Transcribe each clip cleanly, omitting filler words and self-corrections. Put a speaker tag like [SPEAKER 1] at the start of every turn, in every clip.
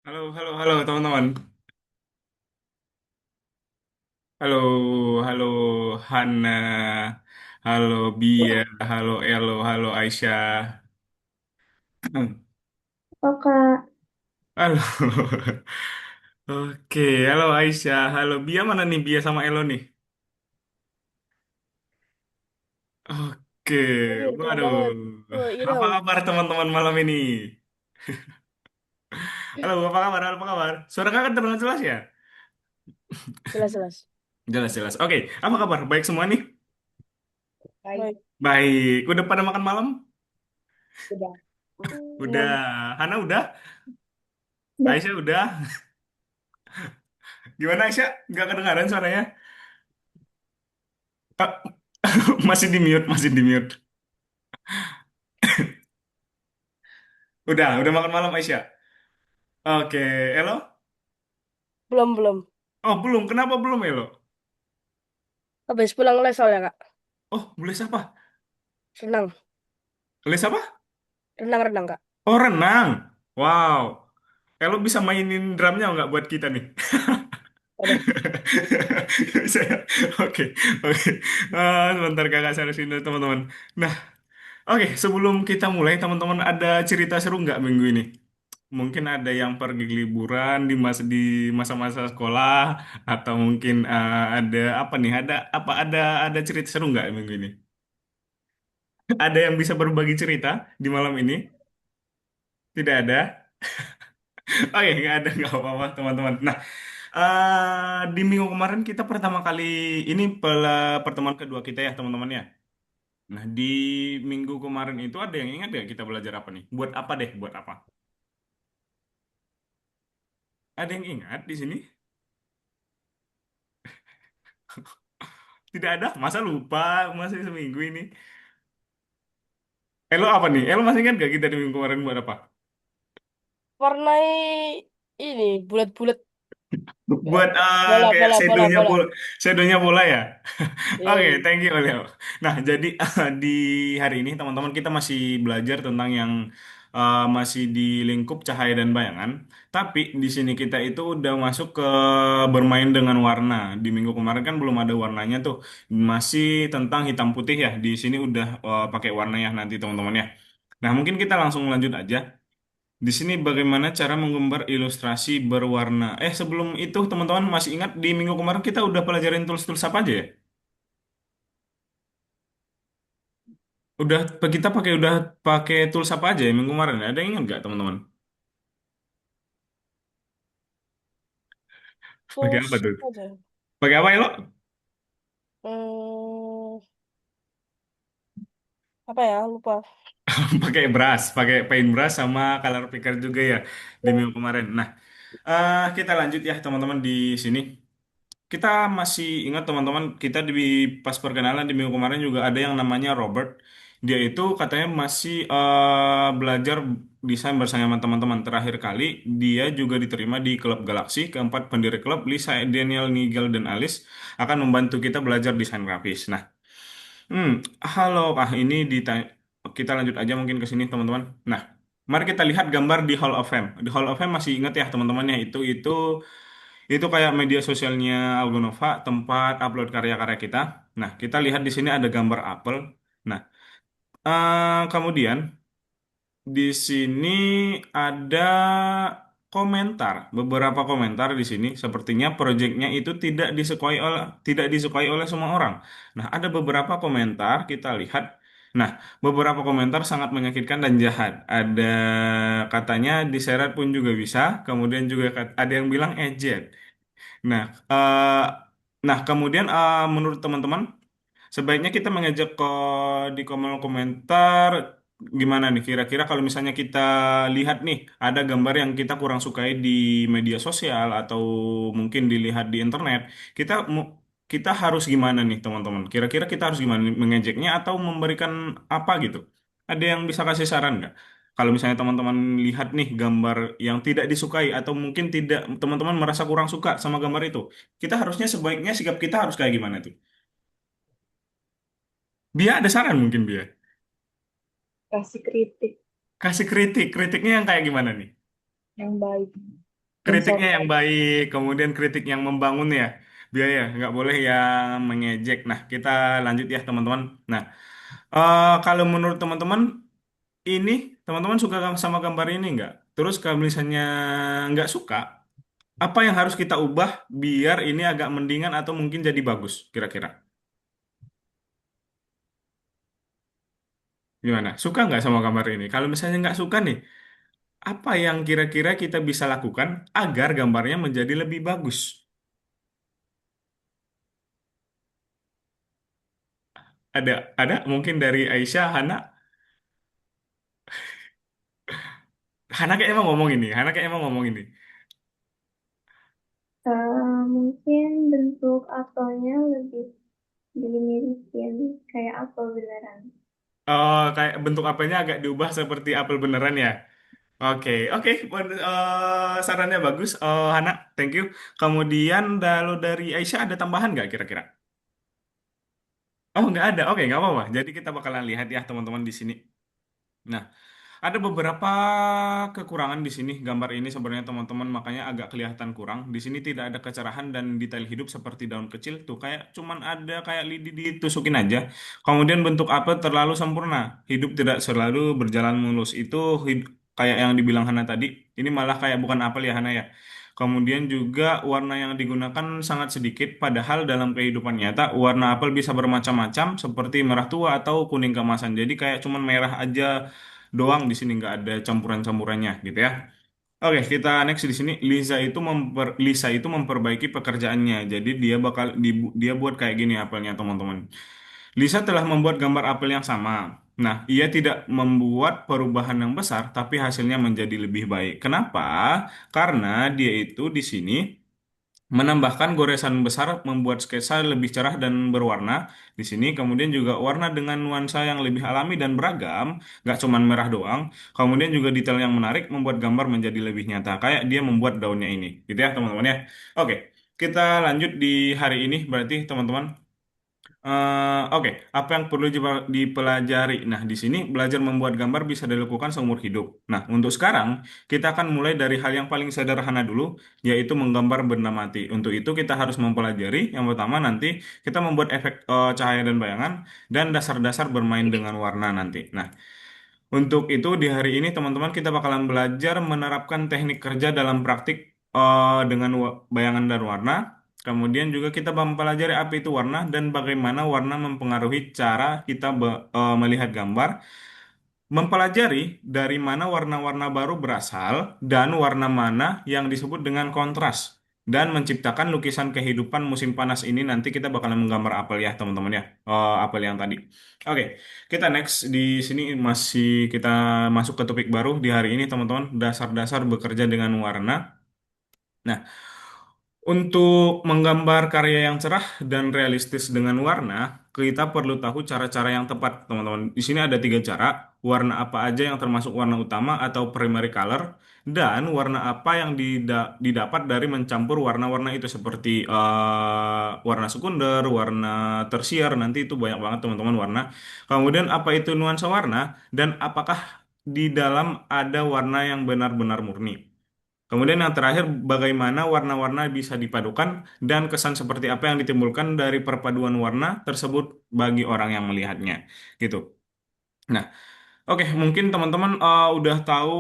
[SPEAKER 1] Halo, halo, halo teman-teman. Halo, halo Hana, halo Bia, halo Elo, halo Aisyah.
[SPEAKER 2] Oh Kak,
[SPEAKER 1] Halo. Oke, halo Aisyah, halo Bia, mana nih Bia sama Elo nih? Oke,
[SPEAKER 2] iya keren
[SPEAKER 1] waduh.
[SPEAKER 2] banget. Oh, iya
[SPEAKER 1] Apa
[SPEAKER 2] dong.
[SPEAKER 1] kabar teman-teman malam ini? Halo, apa kabar? Apa kabar? Suara kakak terdengar jelas ya?
[SPEAKER 2] Jelas-jelas.
[SPEAKER 1] Jelas, jelas. Oke, apa kabar? Baik semua nih?
[SPEAKER 2] Baik.
[SPEAKER 1] Baik. Udah pada makan malam?
[SPEAKER 2] Udah.
[SPEAKER 1] Udah.
[SPEAKER 2] Belum.
[SPEAKER 1] Hana udah?
[SPEAKER 2] Udah.
[SPEAKER 1] Aisyah udah? Gimana Aisyah? Nggak kedengaran suaranya? Ah, masih di mute, masih di mute. Udah makan malam Aisyah. Oke, Elo?
[SPEAKER 2] Belum, belum.
[SPEAKER 1] Oh, belum. Kenapa belum, Elo?
[SPEAKER 2] Habis pulang les soalnya Kak.
[SPEAKER 1] Oh, boleh apa?
[SPEAKER 2] Renang.
[SPEAKER 1] Les apa?
[SPEAKER 2] Renang-renang Kak.
[SPEAKER 1] Oh, renang. Wow. Elo bisa mainin drumnya nggak buat kita nih?
[SPEAKER 2] Aduh.
[SPEAKER 1] Bisa ya? Oke, oke. Sebentar kakak seriusin dulu teman-teman. Nah, oke. Sebelum kita mulai, teman-teman ada cerita seru nggak minggu ini? Mungkin ada yang pergi liburan di masa-masa sekolah atau mungkin ada apa nih? Ada cerita seru nggak minggu ini? Ada yang bisa berbagi cerita di malam ini? Tidak ada? Oke, nggak ada, nggak apa-apa teman-teman. Nah, di minggu kemarin kita pertama kali ini pertemuan kedua kita ya teman-teman ya. Nah, di minggu kemarin itu ada yang ingat ya kita belajar apa nih? Buat apa deh? Buat apa? Ada yang ingat di sini? Tidak ada? Masa lupa? Masih seminggu ini? Elo apa nih? Elo masih ingat gak kita di minggu kemarin buat apa?
[SPEAKER 2] Warnai ini bulat-bulat.
[SPEAKER 1] Buat
[SPEAKER 2] Bola,
[SPEAKER 1] kayak
[SPEAKER 2] bola, bola,
[SPEAKER 1] shadownya
[SPEAKER 2] bola.
[SPEAKER 1] bola, shadownya bola ya. Oke,
[SPEAKER 2] Yoi.
[SPEAKER 1] thank you Leo. Nah, jadi di hari ini teman-teman kita masih belajar tentang yang masih di lingkup cahaya dan bayangan. Tapi di sini kita itu udah masuk ke bermain dengan warna. Di minggu kemarin kan belum ada warnanya tuh. Masih tentang hitam putih ya. Di sini udah pakai warna ya nanti teman-teman ya. Nah, mungkin kita langsung lanjut aja. Di sini bagaimana cara menggambar ilustrasi berwarna. Sebelum itu teman-teman masih ingat di minggu kemarin kita udah pelajarin tools-tools apa aja ya? Udah pakai tools apa aja ya minggu kemarin? Ada yang ingat nggak teman-teman? Pakai apa
[SPEAKER 2] Terus
[SPEAKER 1] tuh?
[SPEAKER 2] apa aja?
[SPEAKER 1] Pakai apa ya lo?
[SPEAKER 2] Hmm, apa ya? Lupa.
[SPEAKER 1] Pakai brush, pakai paintbrush sama color picker juga ya di minggu kemarin. Nah, kita lanjut ya teman-teman di sini. Kita masih ingat teman-teman, kita di pas perkenalan di minggu kemarin juga ada yang namanya Robert. Dia itu katanya masih belajar desain bersama teman-teman. Terakhir kali dia juga diterima di klub Galaxy. Keempat pendiri klub, Lisa, Daniel, Nigel, dan Alice akan membantu kita belajar desain grafis. Nah, hmm, halo, ini kita lanjut aja mungkin ke sini teman-teman. Nah, mari kita lihat gambar di Hall of Fame. Di Hall of Fame masih ingat ya teman-teman ya, itu kayak media sosialnya Algonova, tempat upload karya-karya kita. Nah, kita lihat di sini ada gambar apel. Nah, kemudian di sini ada beberapa komentar di sini. Sepertinya proyeknya itu tidak disukai oleh semua orang. Nah, ada beberapa komentar kita lihat. Nah, beberapa komentar sangat menyakitkan dan jahat. Ada katanya diseret pun juga bisa. Kemudian juga ada yang bilang ejek. Nah, kemudian menurut teman-teman, sebaiknya kita mengejek di kolom komentar gimana nih kira-kira kalau misalnya kita lihat nih ada gambar yang kita kurang sukai di media sosial atau mungkin dilihat di internet, kita harus gimana nih teman-teman? Kira-kira kita harus gimana nih, mengejeknya atau memberikan apa gitu? Ada yang bisa kasih saran nggak? Kalau misalnya teman-teman lihat nih gambar yang tidak disukai atau mungkin tidak teman-teman merasa kurang suka sama gambar itu, kita harusnya sebaiknya sikap kita harus kayak gimana tuh? Dia ada saran mungkin dia.
[SPEAKER 2] Kasih kritik
[SPEAKER 1] Kasih kritiknya yang kayak gimana nih?
[SPEAKER 2] yang baik.
[SPEAKER 1] kritiknya
[SPEAKER 2] Sensor.
[SPEAKER 1] yang baik, kemudian kritik yang membangun ya, biaya nggak boleh yang mengejek. Nah, kita lanjut ya teman-teman. Nah, kalau menurut teman-teman ini, teman-teman suka sama gambar ini nggak? Terus kalau misalnya nggak suka, apa yang harus kita ubah biar ini agak mendingan atau mungkin jadi bagus, kira-kira? Gimana? Suka nggak sama gambar ini? Kalau misalnya nggak suka nih, apa yang kira-kira kita bisa lakukan agar gambarnya menjadi lebih bagus? Ada mungkin dari Aisyah, Hana. Hana kayaknya emang ngomong ini. Hana kayaknya emang ngomong ini.
[SPEAKER 3] Mungkin bentuk apelnya lebih dimirikin kayak apel beneran.
[SPEAKER 1] Oh, kayak bentuk apelnya agak diubah seperti apel beneran ya. Oke, oke. Sarannya bagus, Hana. Thank you. Kemudian kalau dari Aisyah ada tambahan nggak kira-kira? Oh, nggak ada. Oke, nggak apa-apa. Jadi kita bakalan lihat ya teman-teman di sini. Nah, ada beberapa kekurangan di sini gambar ini sebenarnya teman-teman makanya agak kelihatan kurang. Di sini tidak ada kecerahan dan detail hidup seperti daun kecil tuh kayak cuman ada kayak lidi ditusukin aja. Kemudian bentuk apel terlalu sempurna. Hidup tidak selalu berjalan mulus. Itu kayak yang dibilang Hana tadi. Ini malah kayak bukan apel ya Hana ya. Kemudian juga warna yang digunakan sangat sedikit, padahal dalam kehidupan nyata warna apel bisa bermacam-macam seperti merah tua atau kuning keemasan. Jadi kayak cuman merah aja doang di sini nggak ada campuran-campurannya gitu ya. Oke, kita next di sini. Lisa itu memperbaiki pekerjaannya. Jadi dia buat kayak gini apelnya teman-teman. Lisa telah membuat gambar apel yang sama. Nah, ia tidak membuat perubahan yang besar, tapi hasilnya menjadi lebih baik. Kenapa? Karena dia itu di sini menambahkan goresan besar membuat sketsa lebih cerah dan berwarna di sini. Kemudian juga warna dengan nuansa yang lebih alami dan beragam, nggak cuman merah doang. Kemudian juga detail yang menarik membuat gambar menjadi lebih nyata. Kayak dia membuat daunnya ini, gitu ya teman-teman ya. Oke, kita lanjut di hari ini berarti teman-teman. Oke, apa yang perlu dipelajari? Nah, di sini belajar membuat gambar bisa dilakukan seumur hidup. Nah, untuk sekarang kita akan mulai dari hal yang paling sederhana dulu, yaitu menggambar benda mati. Untuk itu kita harus mempelajari yang pertama nanti kita membuat efek cahaya dan bayangan dan dasar-dasar bermain dengan warna nanti. Nah, untuk itu di hari ini teman-teman kita bakalan belajar menerapkan teknik kerja dalam praktik dengan bayangan dan warna. Kemudian juga kita mempelajari apa itu warna dan bagaimana warna mempengaruhi cara kita melihat gambar. Mempelajari dari mana warna-warna baru berasal dan warna mana yang disebut dengan kontras. Dan menciptakan lukisan kehidupan musim panas ini nanti kita bakalan menggambar apel ya teman-teman ya. Apel yang tadi. Oke, kita next di sini masih kita masuk ke topik baru di hari ini teman-teman. Dasar-dasar bekerja dengan warna. Nah, untuk menggambar karya yang cerah dan realistis dengan warna, kita perlu tahu cara-cara yang tepat, teman-teman. Di sini ada tiga cara, warna apa aja yang termasuk warna utama atau primary color, dan warna apa yang didapat dari mencampur warna-warna itu seperti warna sekunder, warna tersier, nanti itu banyak banget teman-teman warna. Kemudian apa itu nuansa warna, dan apakah di dalam ada warna yang benar-benar murni. Kemudian yang terakhir, bagaimana warna-warna bisa dipadukan dan kesan seperti apa yang ditimbulkan dari perpaduan warna tersebut bagi orang yang melihatnya. Gitu. Nah, oke, mungkin teman-teman udah tahu,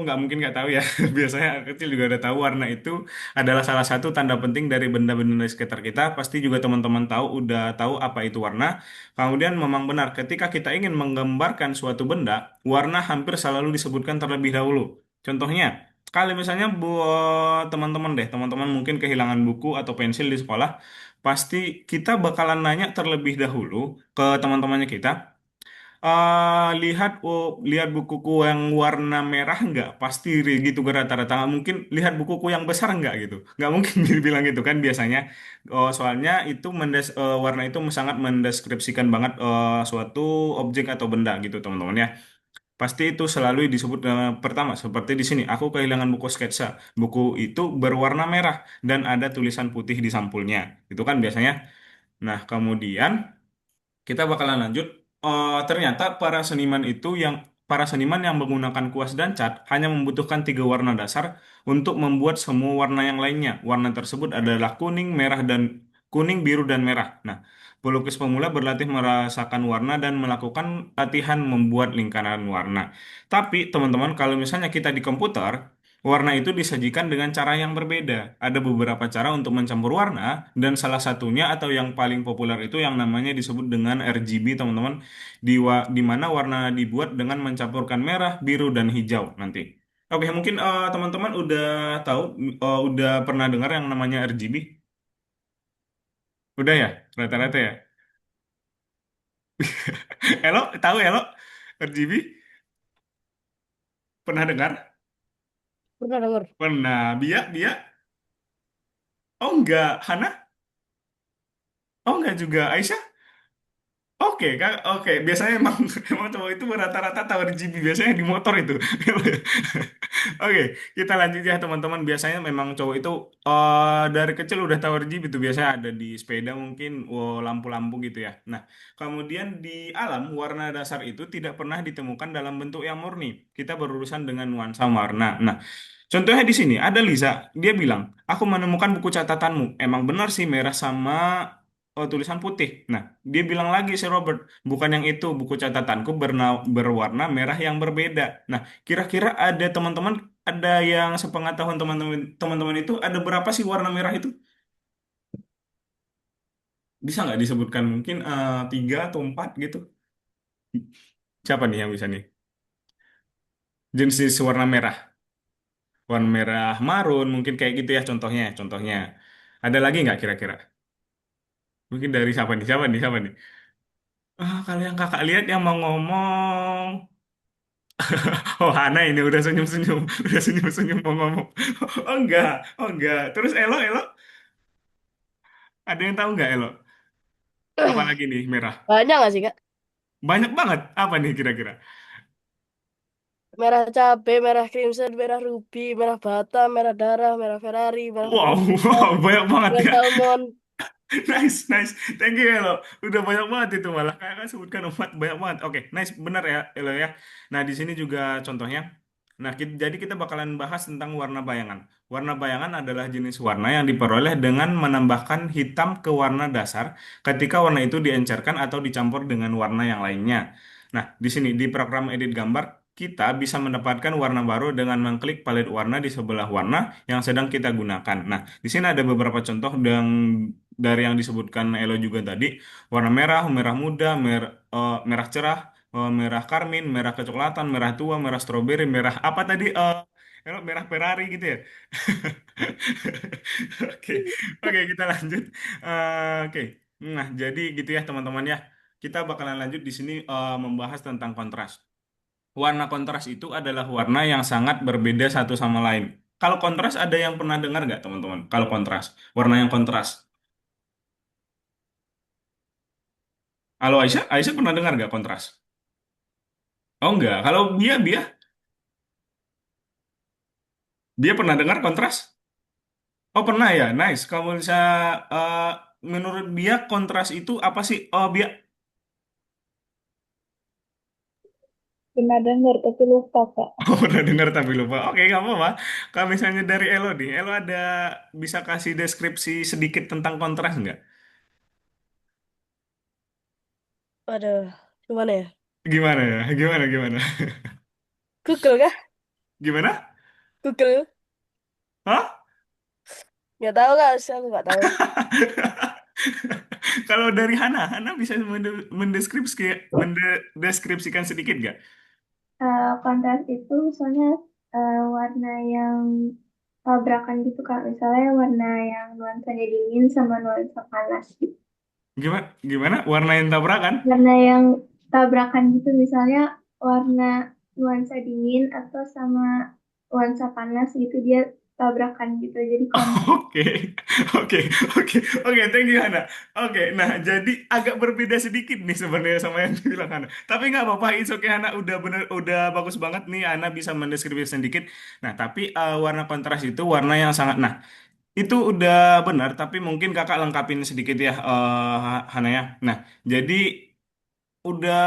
[SPEAKER 1] nggak mungkin nggak tahu ya. Biasanya anak kecil juga udah tahu warna itu adalah salah satu tanda penting dari benda-benda di sekitar kita. Pasti juga teman-teman udah tahu apa itu warna. Kemudian memang benar, ketika kita ingin menggambarkan suatu benda, warna hampir selalu disebutkan terlebih dahulu. Contohnya, kalau misalnya buat teman-teman deh, teman-teman mungkin kehilangan buku atau pensil di sekolah, pasti kita bakalan nanya terlebih dahulu ke teman-temannya kita. Lihat bukuku yang warna merah nggak? Pasti gitu gue rata-rata. Nggak mungkin lihat bukuku yang besar nggak gitu. Nggak mungkin dibilang gitu kan biasanya. Soalnya itu warna itu sangat mendeskripsikan banget suatu objek atau benda gitu teman-teman ya. Pasti itu selalu disebut pertama seperti di sini. Aku kehilangan buku sketsa. Buku itu berwarna merah dan ada tulisan putih di sampulnya. Itu kan biasanya. Nah, kemudian kita bakalan lanjut. Ternyata para seniman itu yang para seniman yang menggunakan kuas dan cat hanya membutuhkan tiga warna dasar untuk membuat semua warna yang lainnya. Warna tersebut adalah kuning, biru, dan merah. Nah, pelukis pemula berlatih merasakan warna dan melakukan latihan membuat lingkaran warna. Tapi, teman-teman, kalau misalnya kita di komputer, warna itu disajikan dengan cara yang berbeda. Ada beberapa cara untuk mencampur warna, dan salah satunya atau yang paling populer itu yang namanya disebut dengan RGB, teman-teman, di mana warna dibuat dengan mencampurkan merah, biru, dan hijau nanti. Oke, mungkin teman-teman udah tahu, udah pernah dengar yang namanya RGB? Udah ya, rata-rata ya. Elo, tahu Elo? RGB? Pernah dengar?
[SPEAKER 2] Pernah denger.
[SPEAKER 1] Pernah. Bia? Oh enggak. Hana? Oh enggak juga. Aisyah? Oke, Kak. Oke, biasanya emang emang cowok itu rata-rata tahu RGB biasanya di motor itu. Oke, kita lanjut ya teman-teman. Biasanya memang cowok itu dari kecil udah tahu RGB itu biasanya ada di sepeda mungkin lampu-lampu gitu ya. Nah, kemudian di alam warna dasar itu tidak pernah ditemukan dalam bentuk yang murni. Kita berurusan dengan nuansa warna. Nah, contohnya di sini ada Liza, dia bilang, aku menemukan buku catatanmu. Emang benar sih merah sama tulisan putih. Nah, dia bilang lagi si Robert, bukan yang itu, buku catatanku berwarna merah yang berbeda. Nah, kira-kira ada teman-teman, ada yang sepengetahuan teman-teman itu ada berapa sih warna merah itu? Bisa nggak disebutkan mungkin tiga atau empat gitu? Siapa nih yang bisa nih? Jenis warna merah, warna merah marun, mungkin kayak gitu ya contohnya. Ada lagi nggak kira-kira? Mungkin dari siapa nih? Siapa nih? Siapa nih? Kalau yang kakak lihat yang mau ngomong, oh Hana ini udah senyum-senyum, udah senyum-senyum mau ngomong. Oh enggak. Terus Elo, ada yang tahu nggak Elo? Apalagi nih merah?
[SPEAKER 2] Banyak nggak sih, Kak?
[SPEAKER 1] Banyak banget. Apa nih kira-kira?
[SPEAKER 2] Merah cabe, merah crimson, merah ruby, merah bata, merah darah, merah Ferrari, merah
[SPEAKER 1] Wow,
[SPEAKER 2] Bermuda,
[SPEAKER 1] wow, banyak banget
[SPEAKER 2] merah
[SPEAKER 1] ya.
[SPEAKER 2] salmon.
[SPEAKER 1] Nice. Thank you, Elo. Udah banyak banget itu malah. Kayak kan sebutkan empat banyak banget. Oke, nice. Benar ya, Elo ya. Nah, di sini juga contohnya. Nah, jadi kita bakalan bahas tentang warna bayangan. Warna bayangan adalah jenis warna yang diperoleh dengan menambahkan hitam ke warna dasar ketika warna itu diencerkan atau dicampur dengan warna yang lainnya. Nah, di sini di program edit gambar, kita bisa mendapatkan warna baru dengan mengklik palet warna di sebelah warna yang sedang kita gunakan. Nah, di sini ada beberapa contoh dari yang disebutkan Elo juga tadi, warna merah, merah muda, merah cerah, merah karmin, merah kecoklatan, merah tua, merah stroberi, merah apa tadi? Elo, merah Ferrari gitu ya. Oke, oke kita lanjut. Oke, nah jadi gitu ya teman-teman ya. Kita bakalan lanjut di sini membahas tentang kontras. Warna kontras itu adalah warna yang sangat berbeda satu sama lain. Kalau kontras ada yang pernah dengar nggak teman-teman? Kalau kontras, warna yang kontras. Halo Aisyah pernah dengar nggak kontras? Oh enggak. Kalau dia pernah dengar kontras? Oh pernah ya, nice. Kamu bisa eh, menurut dia kontras itu apa sih? Oh
[SPEAKER 3] Pernah dengar tapi lupa, Kak.
[SPEAKER 1] oh, pernah dengar tapi lupa. Oke, nggak apa-apa. Kalau misalnya dari Elo nih, Elo ada bisa kasih deskripsi sedikit tentang kontras nggak?
[SPEAKER 2] Aduh, gimana ya?
[SPEAKER 1] Gimana ya? Gimana?
[SPEAKER 2] Google kah?
[SPEAKER 1] Gimana?
[SPEAKER 2] Google?
[SPEAKER 1] Hah?
[SPEAKER 2] Nggak tahu, Kak. Aku nggak tahu.
[SPEAKER 1] Kalau dari Hana bisa mendeskripsikan sedikit nggak?
[SPEAKER 3] Kontras itu misalnya warna yang tabrakan gitu, Kak. Misalnya warna yang nuansanya dingin sama nuansa panas gitu.
[SPEAKER 1] Gimana? Warna yang tabrakan?
[SPEAKER 3] Warna yang tabrakan gitu, misalnya warna nuansa dingin atau sama nuansa panas gitu, dia tabrakan gitu. Jadi kontras.
[SPEAKER 1] Oke, oke, oke. Thank you Hana. Oke, nah jadi agak berbeda sedikit nih sebenarnya sama yang dibilang Hana. Tapi nggak apa-apa, it's okay Hana. Udah bener, udah bagus banget nih Hana bisa mendeskripsikan sedikit. Nah, tapi warna kontras itu warna yang sangat. Nah, itu udah benar. Tapi mungkin kakak lengkapin sedikit ya, Hana ya. Nah, jadi udah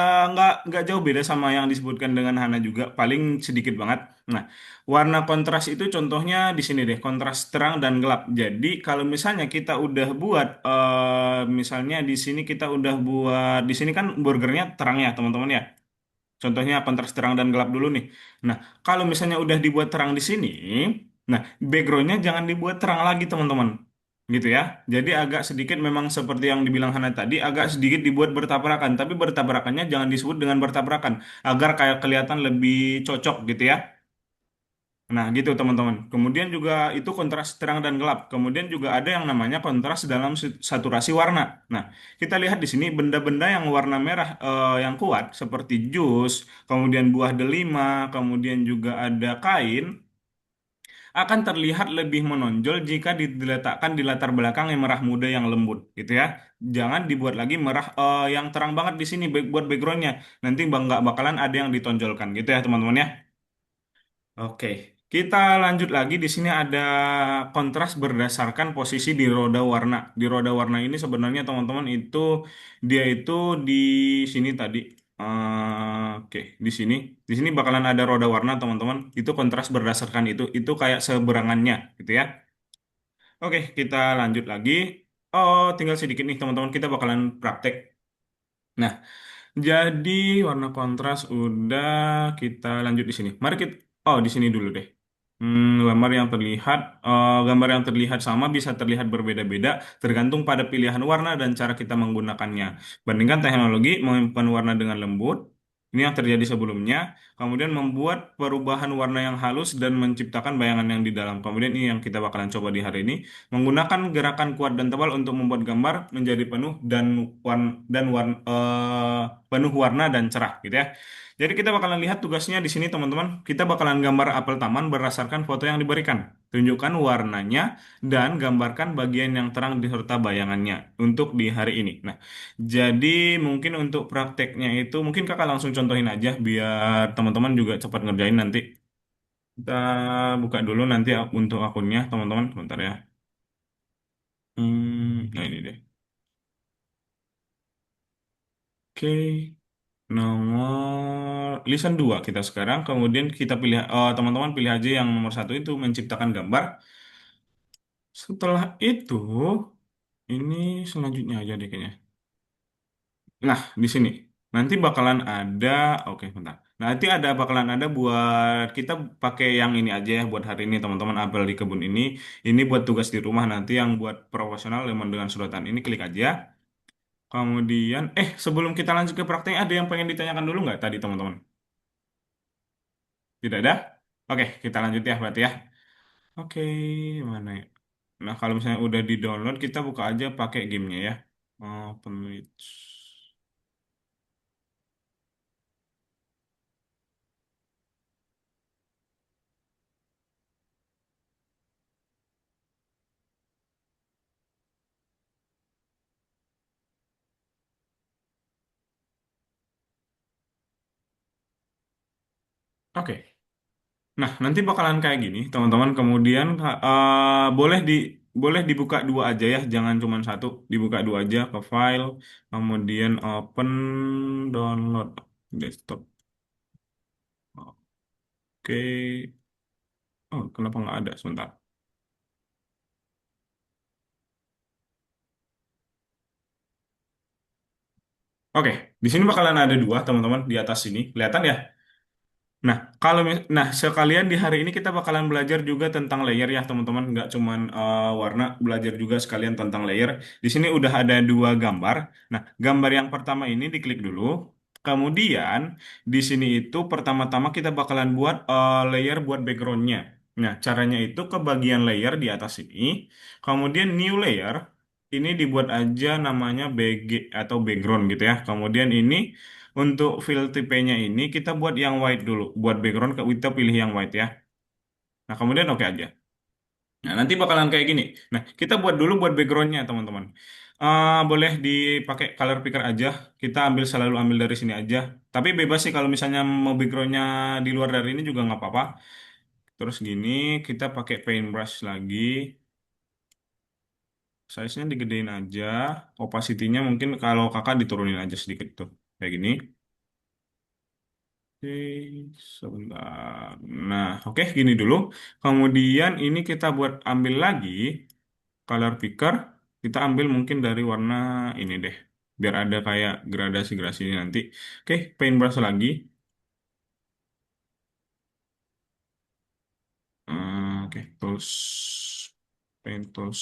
[SPEAKER 1] nggak jauh beda sama yang disebutkan dengan Hana juga, paling sedikit banget. Nah, warna kontras itu contohnya di sini deh, kontras terang dan gelap. Jadi kalau misalnya kita udah buat, misalnya di sini kita udah buat, di sini kan burgernya terang ya teman-teman ya. Contohnya kontras terang dan gelap dulu nih. Nah, kalau misalnya udah dibuat terang di sini, nah backgroundnya jangan dibuat terang lagi teman-teman. Gitu ya. Jadi agak sedikit memang seperti yang dibilang Hana tadi, agak sedikit dibuat bertabrakan. Tapi bertabrakannya jangan disebut dengan bertabrakan. Agar kayak kelihatan lebih cocok gitu ya. Nah, gitu teman-teman. Kemudian juga itu kontras terang dan gelap. Kemudian juga ada yang namanya kontras dalam saturasi warna. Nah, kita lihat di sini benda-benda yang warna merah yang kuat seperti jus, kemudian buah delima, kemudian juga ada kain akan terlihat lebih menonjol jika diletakkan di latar belakang yang merah muda yang lembut, gitu ya. Jangan dibuat lagi merah yang terang banget di sini buat backgroundnya. Nanti nggak bakalan ada yang ditonjolkan, gitu ya teman-teman ya. Oke, kita lanjut lagi. Di sini ada kontras berdasarkan posisi di roda warna. Di roda warna ini sebenarnya teman-teman itu dia itu di sini tadi. Oke, di sini. Di sini bakalan ada roda warna teman-teman. Itu kontras berdasarkan itu. Itu kayak seberangannya, gitu ya. Oke, kita lanjut lagi. Oh, tinggal sedikit nih teman-teman. Kita bakalan praktek. Nah, jadi warna kontras udah kita lanjut di sini. Mari kita oh di sini dulu deh. Gambar yang terlihat sama bisa terlihat berbeda-beda tergantung pada pilihan warna dan cara kita menggunakannya. Bandingkan teknologi menyimpan warna dengan lembut. Ini yang terjadi sebelumnya. Kemudian membuat perubahan warna yang halus dan menciptakan bayangan yang di dalam. Kemudian ini yang kita bakalan coba di hari ini. Menggunakan gerakan kuat dan tebal untuk membuat gambar menjadi penuh penuh warna dan cerah gitu ya. Jadi kita bakalan lihat tugasnya di sini teman-teman. Kita bakalan gambar apel taman berdasarkan foto yang diberikan. Tunjukkan warnanya dan gambarkan bagian yang terang beserta bayangannya untuk di hari ini. Nah, jadi mungkin untuk prakteknya itu mungkin kakak langsung contohin aja biar teman-teman juga cepat ngerjain nanti. Kita buka dulu nanti untuk akunnya teman-teman. Bentar ya. Nah ini deh. Oke. Nomor lisan 2 kita sekarang. Kemudian kita pilih, teman-teman pilih aja yang nomor satu itu menciptakan gambar. Setelah itu, ini selanjutnya aja deh kayaknya. Nah, di sini. Nanti bakalan ada, oke bentar. Nanti bakalan ada buat, kita pakai yang ini aja ya buat hari ini teman-teman apel di kebun ini. Ini buat tugas di rumah nanti yang buat profesional dengan sudotan ini klik aja. Kemudian, sebelum kita lanjut ke prakteknya ada yang pengen ditanyakan dulu nggak tadi teman-teman? Tidak ada? Oke, kita lanjut ya berarti ya. Oke, mana ya? Nah, kalau misalnya udah di-download, kita buka aja pakai gamenya ya. Open with. Oke. Nah, nanti bakalan kayak gini, teman-teman. Kemudian boleh dibuka dua aja ya, jangan cuma satu. Dibuka dua aja ke file, kemudian open download desktop. Oke. Oh, kenapa nggak ada? Sebentar. Oke, di sini bakalan ada dua, teman-teman, di atas sini. Kelihatan ya? Nah, sekalian di hari ini kita bakalan belajar juga tentang layer ya, teman-teman. Nggak cuman warna, belajar juga sekalian tentang layer. Di sini udah ada dua gambar. Nah, gambar yang pertama ini diklik dulu. Kemudian di sini itu pertama-tama kita bakalan buat layer buat backgroundnya. Nah, caranya itu ke bagian layer di atas ini. Kemudian new layer. Ini dibuat aja namanya BG atau background gitu ya. Kemudian ini untuk fill tipenya ini kita buat yang white dulu. Buat background kita pilih yang white ya. Nah, kemudian oke aja. Nah, nanti bakalan kayak gini. Nah, kita buat dulu buat backgroundnya teman-teman. Boleh dipakai color picker aja. Kita selalu ambil dari sini aja. Tapi bebas sih kalau misalnya mau backgroundnya di luar dari ini juga nggak apa-apa. Terus gini, kita pakai paintbrush lagi. Size-nya digedein aja. Opacity-nya mungkin kalau kakak diturunin aja sedikit tuh. kayak gini. Oke, sebentar. Nah, oke, gini dulu. Kemudian ini kita buat ambil lagi color picker. Kita ambil mungkin dari warna ini deh. Biar ada kayak gradasi-gradasinya nanti. Oke, paintbrush lagi. Oke, tools. Paint tools.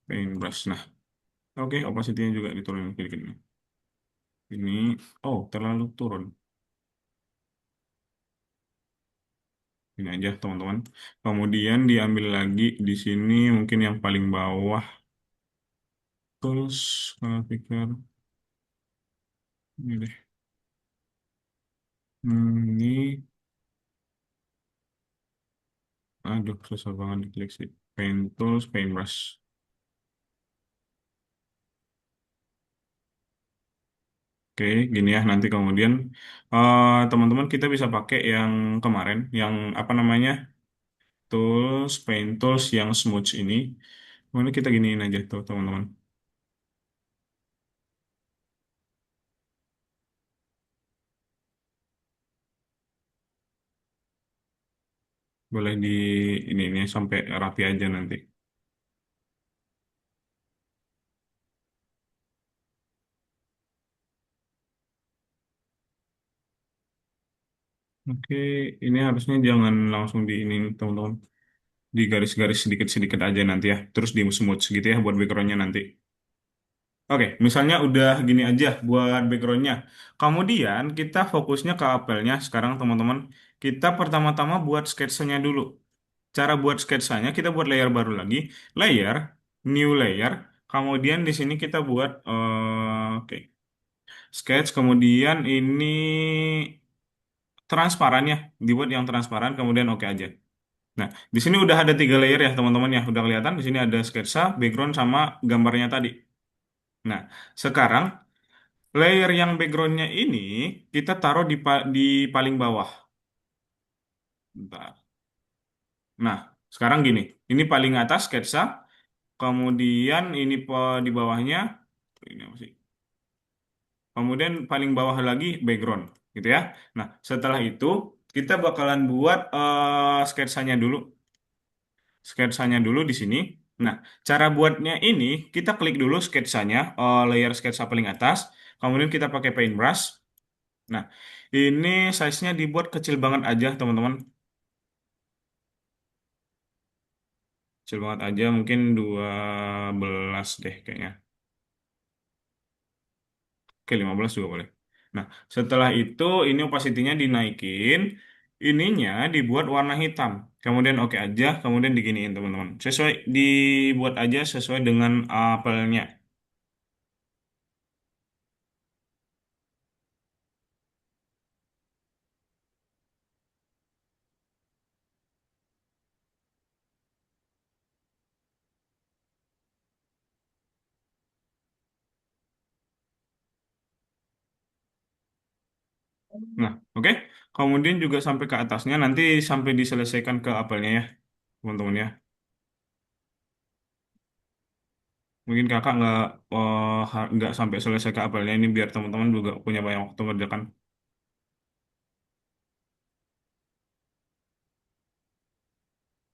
[SPEAKER 1] Paintbrush. Nah, oke, opacity-nya juga diturunin sedikit nih. Ini, oh, terlalu turun. Ini aja, teman-teman. Kemudian diambil lagi di sini mungkin yang paling bawah. Tools, color picker. Ini deh. Ini, aduh, susah banget diklik sih. Paint tools, paintbrush. Oke, gini ya. Nanti kemudian teman-teman kita bisa pakai yang kemarin, yang apa namanya, tools, paint tools yang smooth ini. Kemudian kita giniin aja tuh, teman-teman. Boleh di ini sampai rapi aja nanti. Oke, ini harusnya jangan langsung di ini, teman-teman. Di garis-garis sedikit-sedikit aja nanti ya. Terus di smooth gitu ya buat backgroundnya nanti. Oke, misalnya udah gini aja buat backgroundnya. Kemudian kita fokusnya ke apelnya. Sekarang teman-teman, kita pertama-tama buat sketsanya dulu. Cara buat sketsanya kita buat layer baru lagi. Layer, new layer. Kemudian di sini kita buat, oke, sketch. Kemudian ini transparan ya. Dibuat yang transparan. Kemudian oke aja. Nah, di sini udah ada 3 layer ya teman-teman ya. Udah kelihatan di sini ada sketsa, background sama gambarnya tadi. Nah, sekarang layer yang backgroundnya ini kita taruh di paling bawah. Bentar. Nah, sekarang gini. Ini paling atas sketsa, kemudian ini di bawahnya ini apa sih? Kemudian paling bawah lagi background, gitu ya. Nah, setelah itu kita bakalan buat sketsanya dulu. Sketsanya dulu di sini. Nah, cara buatnya ini kita klik dulu sketsanya, layer sketsa paling atas, kemudian kita pakai paintbrush. Nah, ini size-nya dibuat kecil banget aja, teman-teman. Kecil banget aja, mungkin 12 deh kayaknya. Oke, 15 juga boleh. Nah, setelah itu ini opacity-nya dinaikin, ininya dibuat warna hitam. Kemudian oke aja, kemudian diginiin, teman-teman. Dibuat aja sesuai dengan apelnya. Nah, oke. Kemudian juga sampai ke atasnya, nanti sampai diselesaikan ke apelnya ya, teman-teman ya. Mungkin kakak nggak sampai selesai ke apelnya ini biar teman-teman juga punya banyak waktu ngerjakan.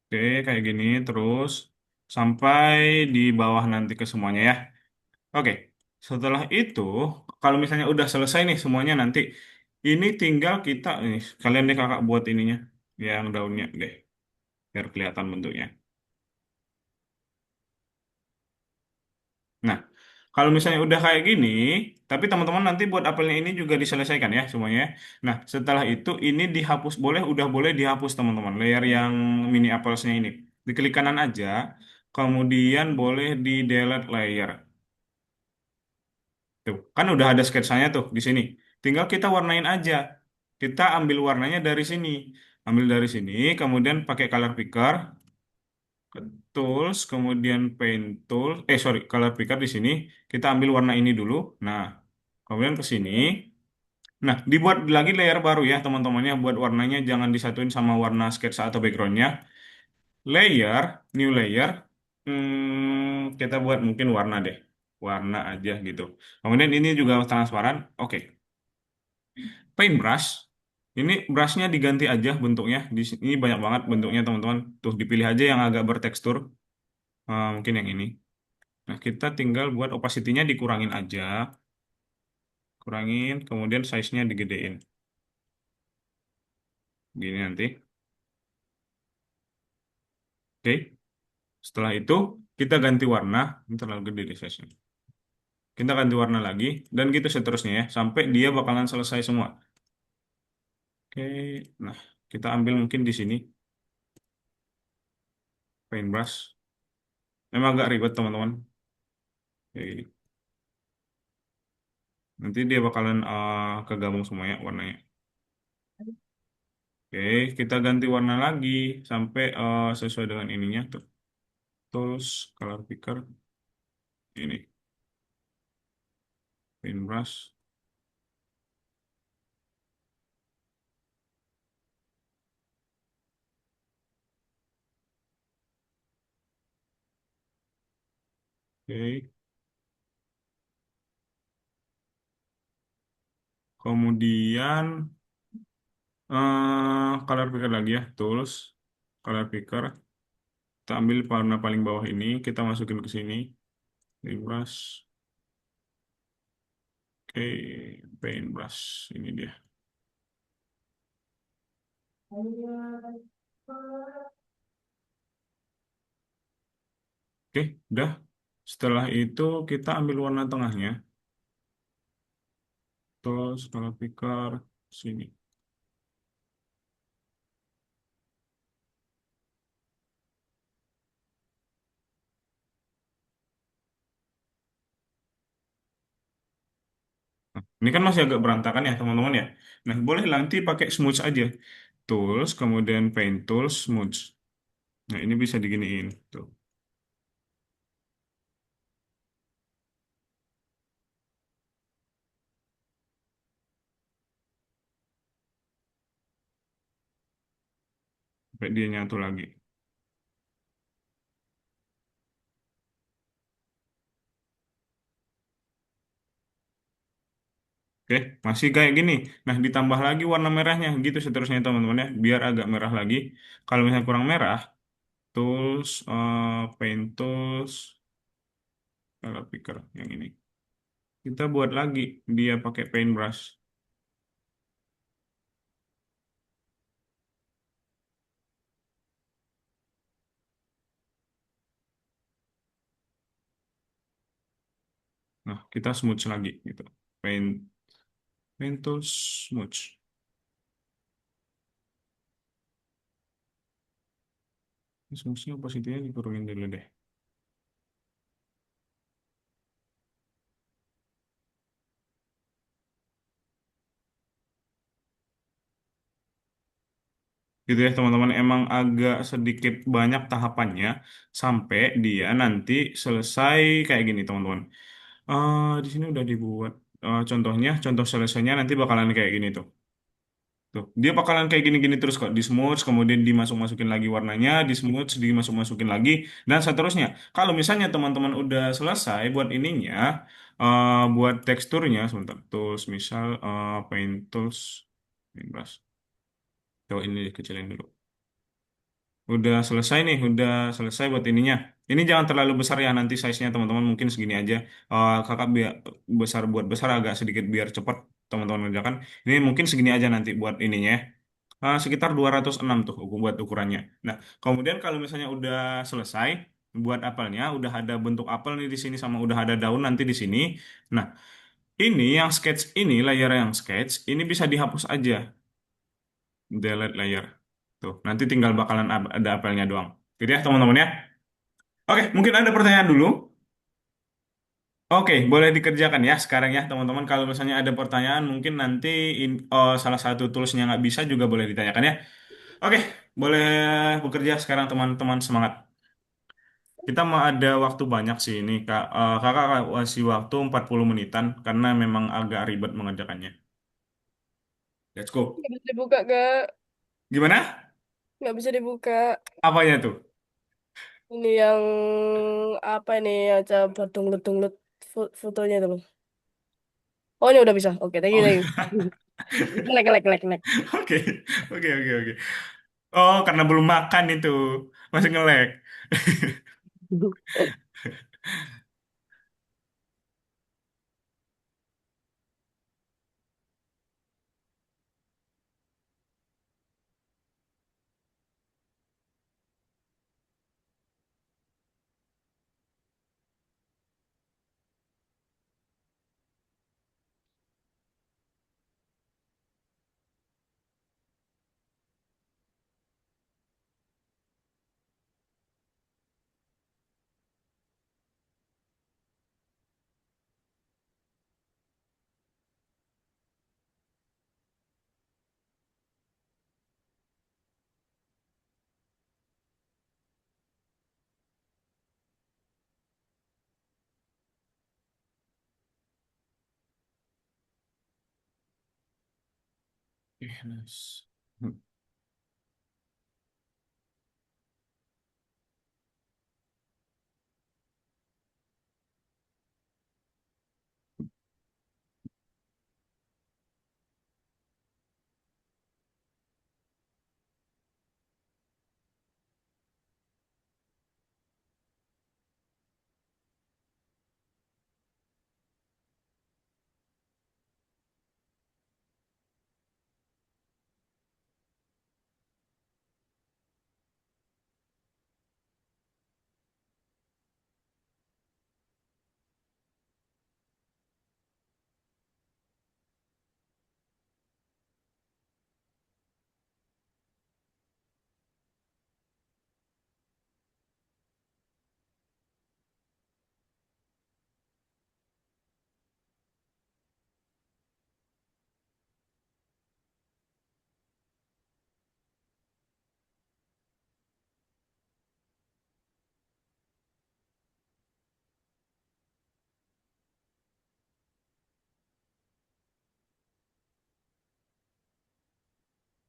[SPEAKER 1] Oke, kayak gini terus sampai di bawah nanti ke semuanya ya. Oke, setelah itu kalau misalnya udah selesai nih semuanya nanti ini tinggal kita nih kalian deh kakak buat ininya yang daunnya deh biar kelihatan bentuknya. Nah, kalau misalnya udah kayak gini, tapi teman-teman nanti buat apelnya ini juga diselesaikan ya semuanya. Nah, setelah itu ini dihapus udah boleh dihapus teman-teman. Layer yang mini apples-nya ini. Diklik kanan aja, kemudian boleh di delete layer. Tuh, kan udah ada sketsanya tuh di sini. Tinggal kita warnain aja. Kita ambil warnanya dari sini. Ambil dari sini, kemudian pakai color picker, ke tools, kemudian paint tool. Sorry, color picker di sini. Kita ambil warna ini dulu. Nah, kemudian ke sini. Nah, dibuat lagi layer baru ya teman-temannya. Buat warnanya jangan disatuin sama warna sketsa atau backgroundnya. Layer, new layer. Kita buat mungkin warna deh. warna aja gitu. Kemudian ini juga transparan. Oke. Paintbrush. Ini brushnya diganti aja bentuknya. Di sini banyak banget bentuknya teman-teman. Tuh dipilih aja yang agak bertekstur. Mungkin yang ini. Nah, kita tinggal buat opacity-nya dikurangin aja. Kurangin, kemudian size-nya digedein. Gini nanti. Oke. Setelah itu, kita ganti warna. Ini terlalu gede di size-nya. Kita ganti warna lagi. Dan gitu seterusnya ya. Sampai dia bakalan selesai semua. Oke. Nah, kita ambil mungkin di sini. Paintbrush. Memang agak ribet teman-teman. Kayak gini. Nanti dia bakalan kegabung semuanya warnanya. Oke, kita ganti warna lagi sampai sesuai dengan ininya tuh. Tools, color picker, ini, paintbrush. Oke, kemudian color picker lagi ya, tools, color picker. Kita ambil warna paling bawah ini, kita masukin ke sini, paintbrush. Oke, paintbrush, ini dia. Oke, udah. Setelah itu kita ambil warna tengahnya, tools, color picker, sini. Ini kan masih agak berantakan ya teman-teman ya. Nah, boleh nanti pakai smudge aja. Tools, kemudian paint tools, smudge. Nah, ini bisa diginiin. Tuh. Sampai dia nyatu lagi. Oke, masih kayak gini. Nah, ditambah lagi warna merahnya. Gitu seterusnya teman-teman ya. Biar agak merah lagi. Kalau misalnya kurang merah, tools, paint tools, color picker yang ini. Kita buat lagi dia pakai paintbrush. Nah, kita smudge lagi gitu. Paint, paint tools, smudge. Smudge-nya opacity-nya diturunin dulu deh. Gitu ya teman-teman, emang agak sedikit banyak tahapannya sampai dia nanti selesai kayak gini teman-teman. Di sini udah dibuat contohnya, contoh selesainya nanti bakalan kayak gini tuh. Tuh, dia bakalan kayak gini-gini terus kok, di smooth, kemudian dimasuk-masukin lagi warnanya, di smooth, dimasuk-masukin lagi, dan seterusnya. Kalau misalnya teman-teman udah selesai buat ininya, buat teksturnya, sebentar, tools, misal paint tools, paint brush. Coba ini kecilin dulu. Udah selesai nih, udah selesai buat ininya. Ini jangan terlalu besar ya nanti size-nya teman-teman mungkin segini aja. Kakak biar besar buat besar agak sedikit biar cepat teman-teman kerjakan. Ini mungkin segini aja nanti buat ininya ya. Sekitar 206 tuh buat ukurannya. Nah, kemudian kalau misalnya udah selesai buat apelnya, udah ada bentuk apel nih di sini sama udah ada daun nanti di sini. Nah, ini yang sketch ini layer yang sketch ini bisa dihapus aja, delete layer. Tuh, nanti tinggal bakalan ada apelnya doang. Gitu ya, teman-teman ya. Oke, mungkin ada pertanyaan dulu. Oke, boleh dikerjakan ya sekarang ya, teman-teman. Kalau misalnya ada pertanyaan, mungkin nanti salah satu toolsnya nggak bisa juga boleh ditanyakan ya. Oke, boleh bekerja sekarang teman-teman semangat. Kita mau ada waktu banyak sih ini, Kak. Kakak kasih waktu 40 menitan karena memang agak ribet mengerjakannya. Let's go.
[SPEAKER 2] Nggak bisa dibuka, Kak.
[SPEAKER 1] Gimana?
[SPEAKER 2] Nggak bisa dibuka.
[SPEAKER 1] Apanya tuh?
[SPEAKER 2] Ini yang apa ini? Aja bertunglut-tunglut. fotonya itu loh. Oh ini udah bisa. Oke, thank you,
[SPEAKER 1] Oh,
[SPEAKER 2] thank you. Ngelek, ngelek, ngelek, ngelek.
[SPEAKER 1] oke, oke, oke, oke. Oh, karena belum makan itu, masih ngelek. Ikhlas.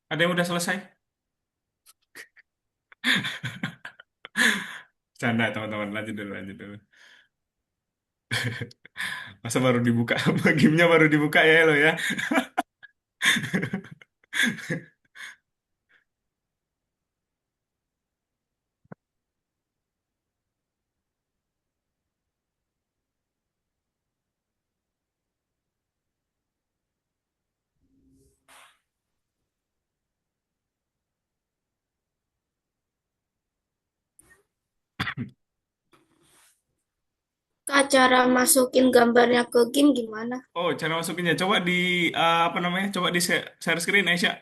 [SPEAKER 1] Ada yang udah selesai? Canda, teman-teman. Lanjut dulu, lanjut dulu. Masa baru dibuka? Gamenya baru dibuka ya lo ya.
[SPEAKER 4] Kak, cara masukin gambarnya ke game gimana?
[SPEAKER 1] Oh, cara masukinnya. Coba di, apa namanya? Coba di share screen, Aisyah.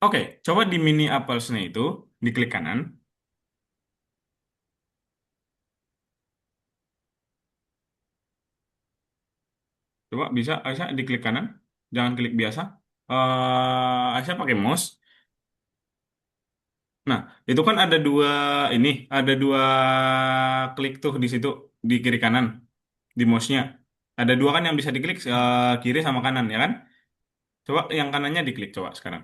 [SPEAKER 1] Oke, coba di mini apples-nya itu, diklik kanan. Coba bisa, Aisyah diklik kanan. Jangan klik biasa. Aisyah pakai mouse. Nah, itu kan ada dua ini, ada dua klik tuh di situ di kiri kanan di mouse-nya. Ada dua kan yang bisa diklik kiri sama kanan ya kan? Coba yang kanannya diklik coba sekarang.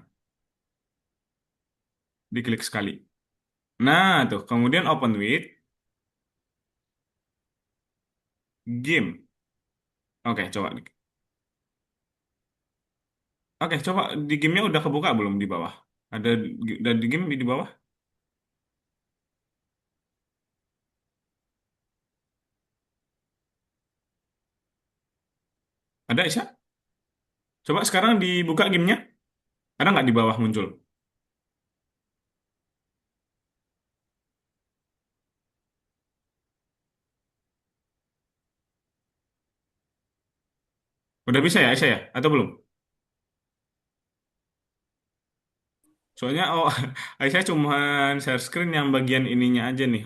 [SPEAKER 1] Diklik sekali. Nah, tuh kemudian open with game. Oke, coba. Oke, coba di gamenya udah kebuka belum di bawah? Ada dan di game di bawah? Ada Isya? Coba sekarang dibuka gamenya. Ada nggak di bawah muncul? Udah bisa ya Isya ya? Atau belum? Soalnya oh Aisyah cuma share screen yang bagian ininya aja nih,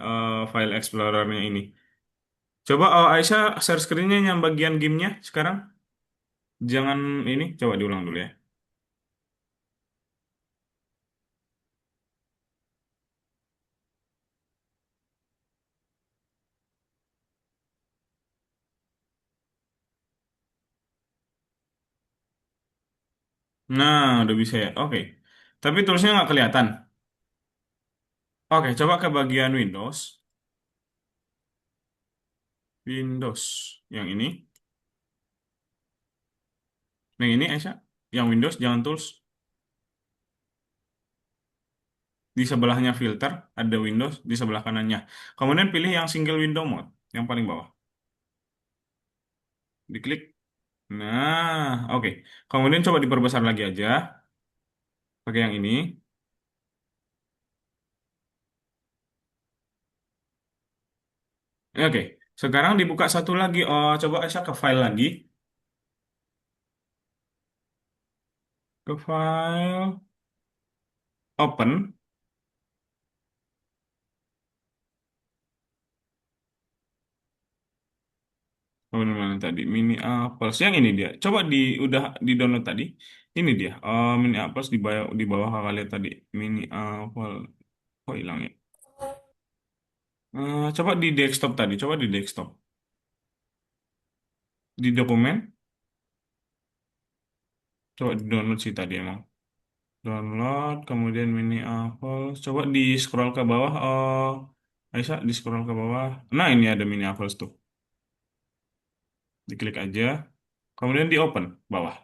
[SPEAKER 1] file explorernya ini. Coba Aisyah share screennya yang bagian gamenya sekarang. Jangan ini, coba diulang dulu ya. Nah, udah bisa ya. Oke. Tapi tulisnya nggak kelihatan. Oke, coba ke bagian Windows. Windows. Yang ini. Yang ini, Aisyah. Yang Windows, jangan tools. Di sebelahnya filter, ada Windows. Di sebelah kanannya. Kemudian pilih yang single window mode. Yang paling bawah. Diklik. Nah, oke. Kemudian coba diperbesar lagi aja. Pakai yang ini. Oke. Sekarang dibuka satu lagi. Oh, coba Aisyah ke file lagi. Ke file. Open. Kemudian mana tadi? Mini Apples. Yang ini dia. Coba udah di download tadi. Ini dia. Mini Apples di bawah kakak lihat tadi. Mini Apple. Kok hilang ya? Coba di desktop tadi. Coba di desktop. Di dokumen. Coba di download sih tadi emang. Download. Kemudian Mini Apples. Coba di scroll ke bawah. Aisyah di scroll ke bawah. Nah ini ada Mini Apples tuh. Diklik aja. Kemudian di open bawah.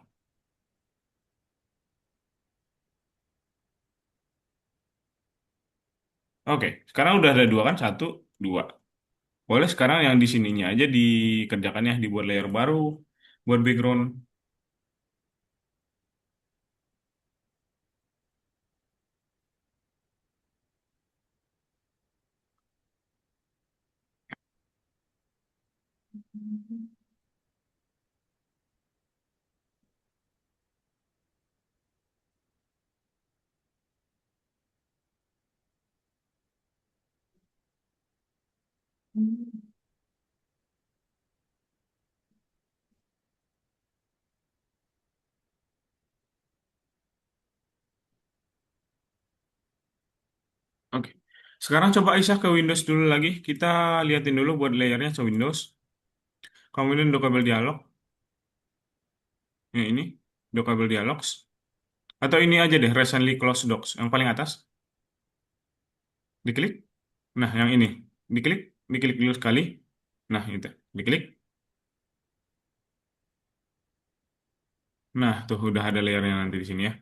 [SPEAKER 1] Oke. Sekarang udah ada dua kan? Satu, dua. Boleh sekarang yang di sininya aja dikerjakan ya, dibuat layer baru, buat background. Oke. Sekarang coba Aisyah ke Windows dulu lagi. Kita liatin dulu buat layernya ke Windows. Kemudian Docable Dialog. Yang ini, Docable Dialogs. Atau ini aja deh, Recently Closed Docs. Yang paling atas. Diklik. Nah, yang ini. Diklik. Diklik dulu sekali. Nah, itu. Diklik. Nah, tuh udah ada layernya nanti di sini ya.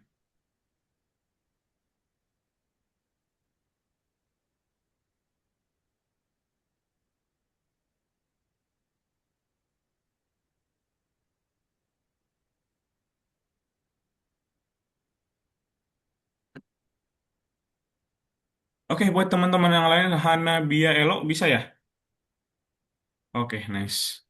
[SPEAKER 1] Oke, buat teman-teman yang lain, Hana, Bia, Elo, bisa ya? Oke, nice.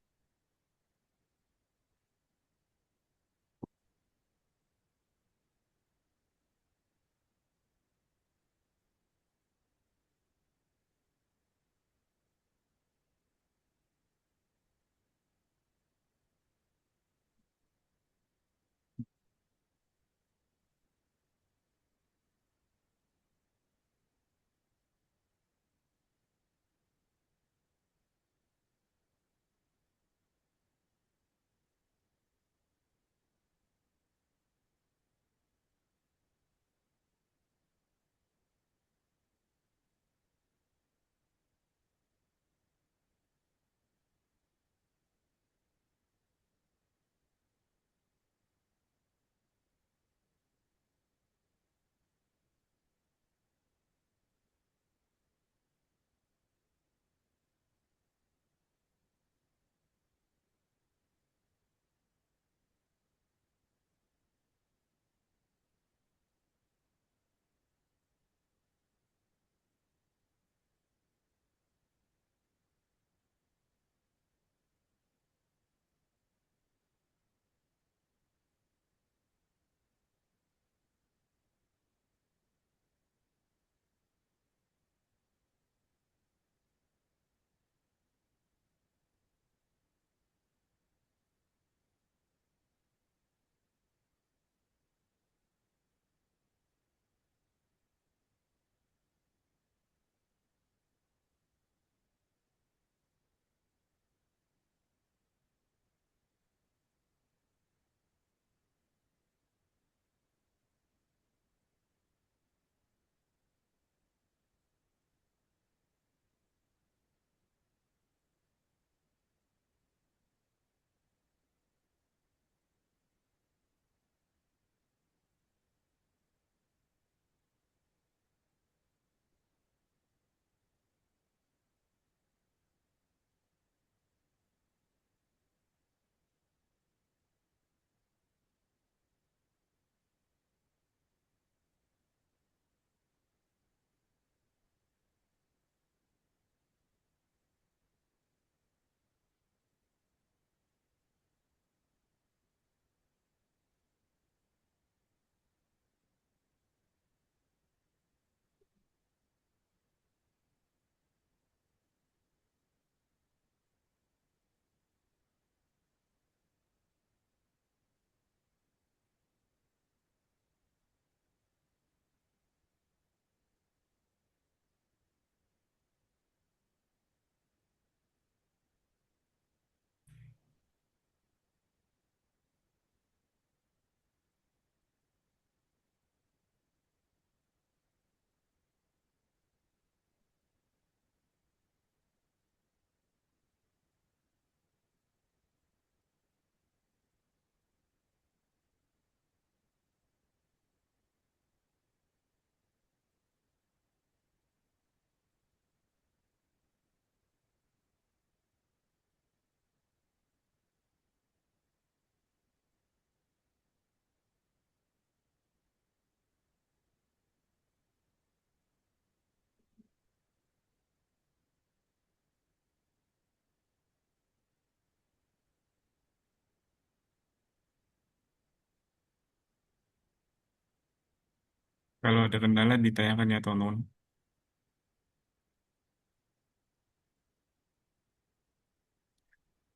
[SPEAKER 1] Kalau ada kendala ditanyakan ya teman-teman.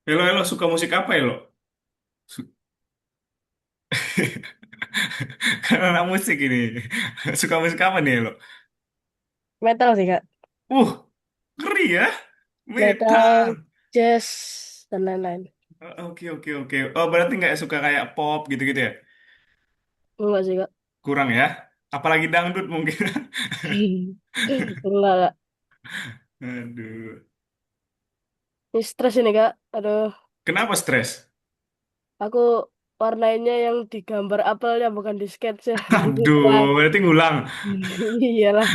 [SPEAKER 1] Elo, Elo, suka musik apa Elo? Su- Karena anak musik ini. Suka musik apa nih Elo?
[SPEAKER 2] Metal sih, Kak.
[SPEAKER 1] Uh, ngeri ya.
[SPEAKER 2] Metal,
[SPEAKER 1] Metal.
[SPEAKER 2] jazz, dan lain-lain.
[SPEAKER 1] Oke, oke, oke. Oh, berarti nggak suka kayak pop gitu-gitu ya?
[SPEAKER 2] Enggak sih, Kak.
[SPEAKER 1] Kurang ya? Apalagi dangdut mungkin.
[SPEAKER 2] Enggak, Kak.
[SPEAKER 1] Aduh.
[SPEAKER 2] Ini stres ini, Kak. Aduh,
[SPEAKER 1] Kenapa stres?
[SPEAKER 2] aku warnainnya yang digambar apelnya bukan di sketch ya. Wah,
[SPEAKER 1] Aduh, berarti ngulang.
[SPEAKER 2] iyalah.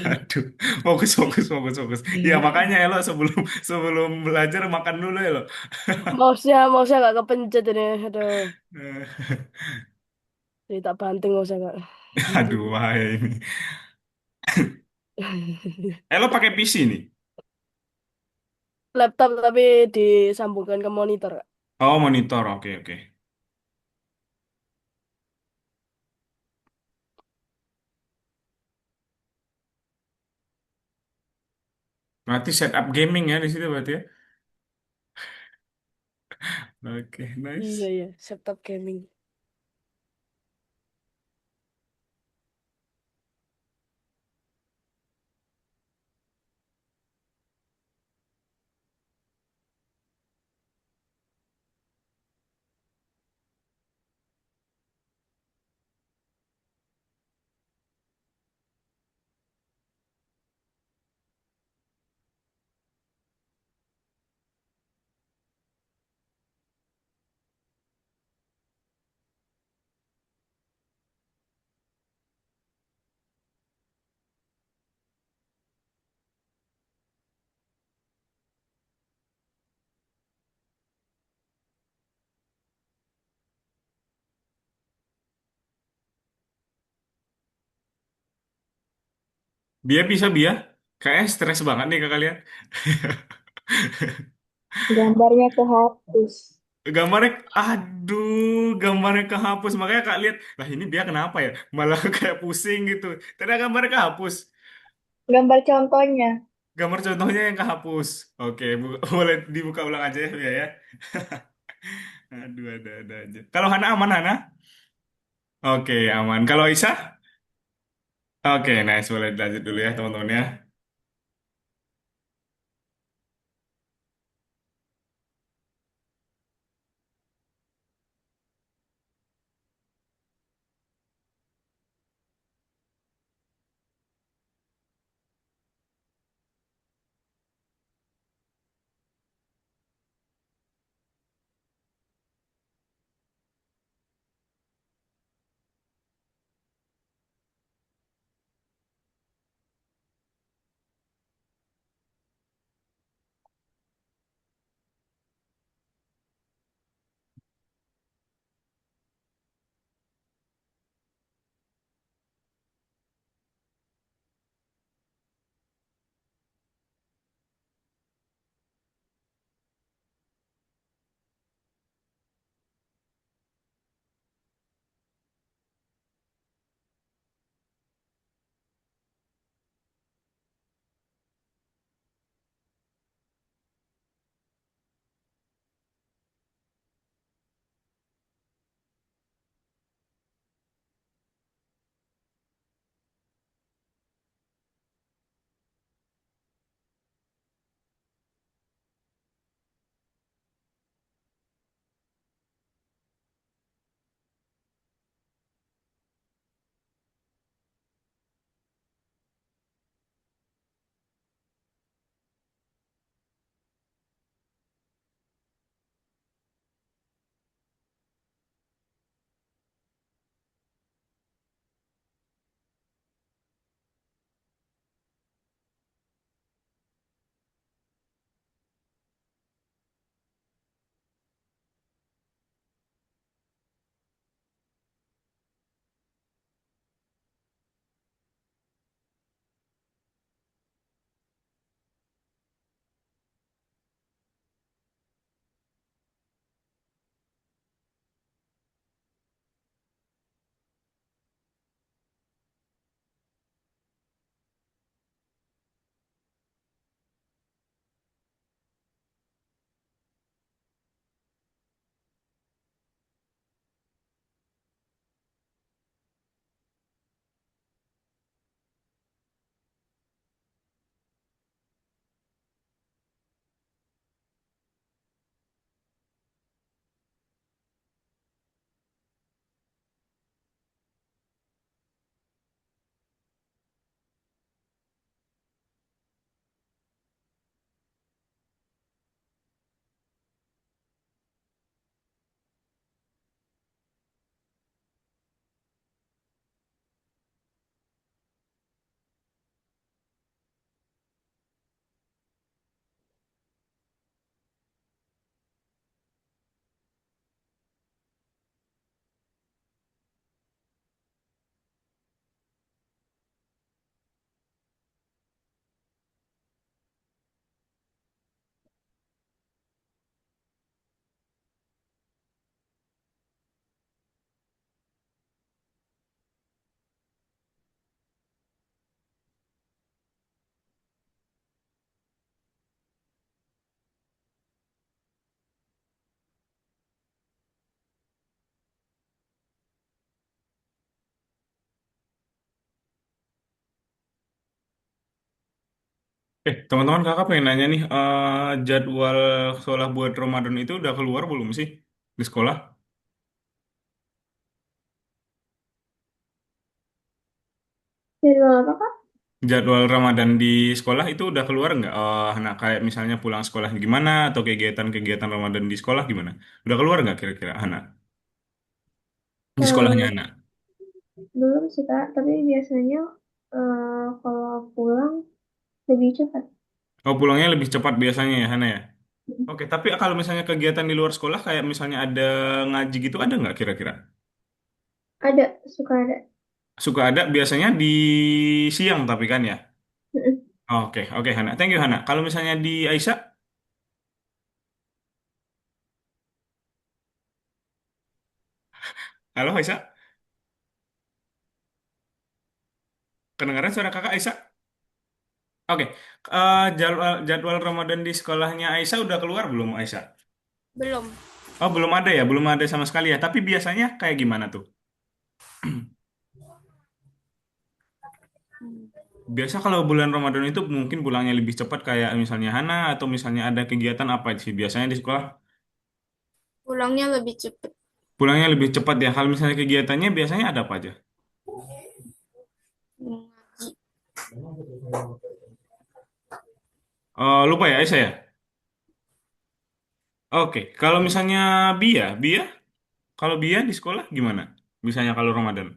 [SPEAKER 1] Aduh, fokus, fokus, fokus, fokus. Ya makanya Elo sebelum sebelum belajar makan dulu Elo.
[SPEAKER 2] Mouse-nya nggak kepencet ini. Aduh, jadi tak banting mouse-nya, Kak.
[SPEAKER 1] Aduh, bahaya ini. Elo pakai PC nih.
[SPEAKER 2] Laptop tapi disambungkan ke monitor, Kak.
[SPEAKER 1] Oh, monitor. Oke, oke. Berarti setup gaming ya di situ berarti ya. Oke,
[SPEAKER 2] Iya,
[SPEAKER 1] nice.
[SPEAKER 2] iya. Laptop gaming.
[SPEAKER 1] Bisa, Bia. Kayaknya stres banget nih ke kalian.
[SPEAKER 3] Gambarnya kehapus.
[SPEAKER 1] Gambarnya, aduh, gambarnya kehapus. Makanya Kak lihat, lah ini Bia kenapa ya? Malah kayak pusing gitu. Ternyata gambarnya kehapus.
[SPEAKER 3] Gambar contohnya.
[SPEAKER 1] Gambar contohnya yang kehapus. Oke, boleh dibuka ulang aja ya, Bia ya. Aduh, ada aja. Kalau Hana aman, Hana? Oke, aman. Kalau Isa? Oke, nice. Boleh dilanjut dulu ya, teman-teman ya. Teman-teman kakak pengen nanya nih, jadwal sekolah buat Ramadan itu udah keluar belum sih di sekolah?
[SPEAKER 3] Jadwal apa, Kak?
[SPEAKER 1] Jadwal Ramadan di sekolah itu udah keluar nggak? Nah kayak misalnya pulang sekolah gimana atau kegiatan-kegiatan Ramadan di sekolah gimana? Udah keluar nggak kira-kira Hana? Di sekolahnya
[SPEAKER 3] Eh,
[SPEAKER 1] Hana?
[SPEAKER 3] Belum sih, Kak, tapi biasanya kalau pulang lebih cepat.
[SPEAKER 1] Oh pulangnya lebih cepat biasanya ya Hana ya? Oke, tapi kalau misalnya kegiatan di luar sekolah kayak misalnya ada ngaji gitu ada nggak kira-kira?
[SPEAKER 3] Ada, suka ada.
[SPEAKER 1] Suka ada biasanya di siang tapi kan ya?
[SPEAKER 3] Mm-mm.
[SPEAKER 1] Oke, oke Hana. Thank you Hana. Kalau misalnya di Aisyah, halo Aisyah, kedengaran suara kakak Aisyah? Oke, jadwal Ramadan di sekolahnya Aisyah udah keluar belum Aisyah?
[SPEAKER 4] Belum.
[SPEAKER 1] Oh belum ada ya, belum ada sama sekali ya. Tapi biasanya kayak gimana tuh? Biasa kalau bulan Ramadan itu mungkin pulangnya lebih cepat kayak misalnya Hana atau misalnya ada kegiatan apa sih biasanya di sekolah?
[SPEAKER 4] Pulangnya lebih cepat.
[SPEAKER 1] Pulangnya lebih cepat ya. Kalau misalnya kegiatannya biasanya ada apa aja?
[SPEAKER 4] Ngaji.
[SPEAKER 1] Lupa ya Aisyah ya? Oke, kalau misalnya Bia, kalau Bia di sekolah gimana? Misalnya kalau Ramadan.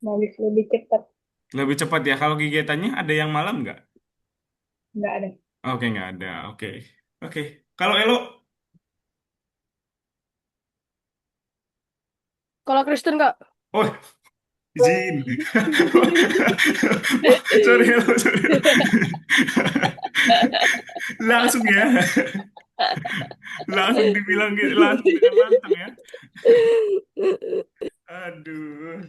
[SPEAKER 2] Balik lebih cepat.
[SPEAKER 1] Lebih cepat ya. Kalau kegiatannya ada yang malam nggak?
[SPEAKER 2] Nggak ada.
[SPEAKER 1] Oke, nggak ada. Oke. Oke. Kalau Elo,
[SPEAKER 2] Kalau Kristen Kak?
[SPEAKER 1] oh izin. Sorry Elo, sorry. Elo. Langsung ya. Langsung dibilang gitu, langsung dengan lantang ya. Aduh.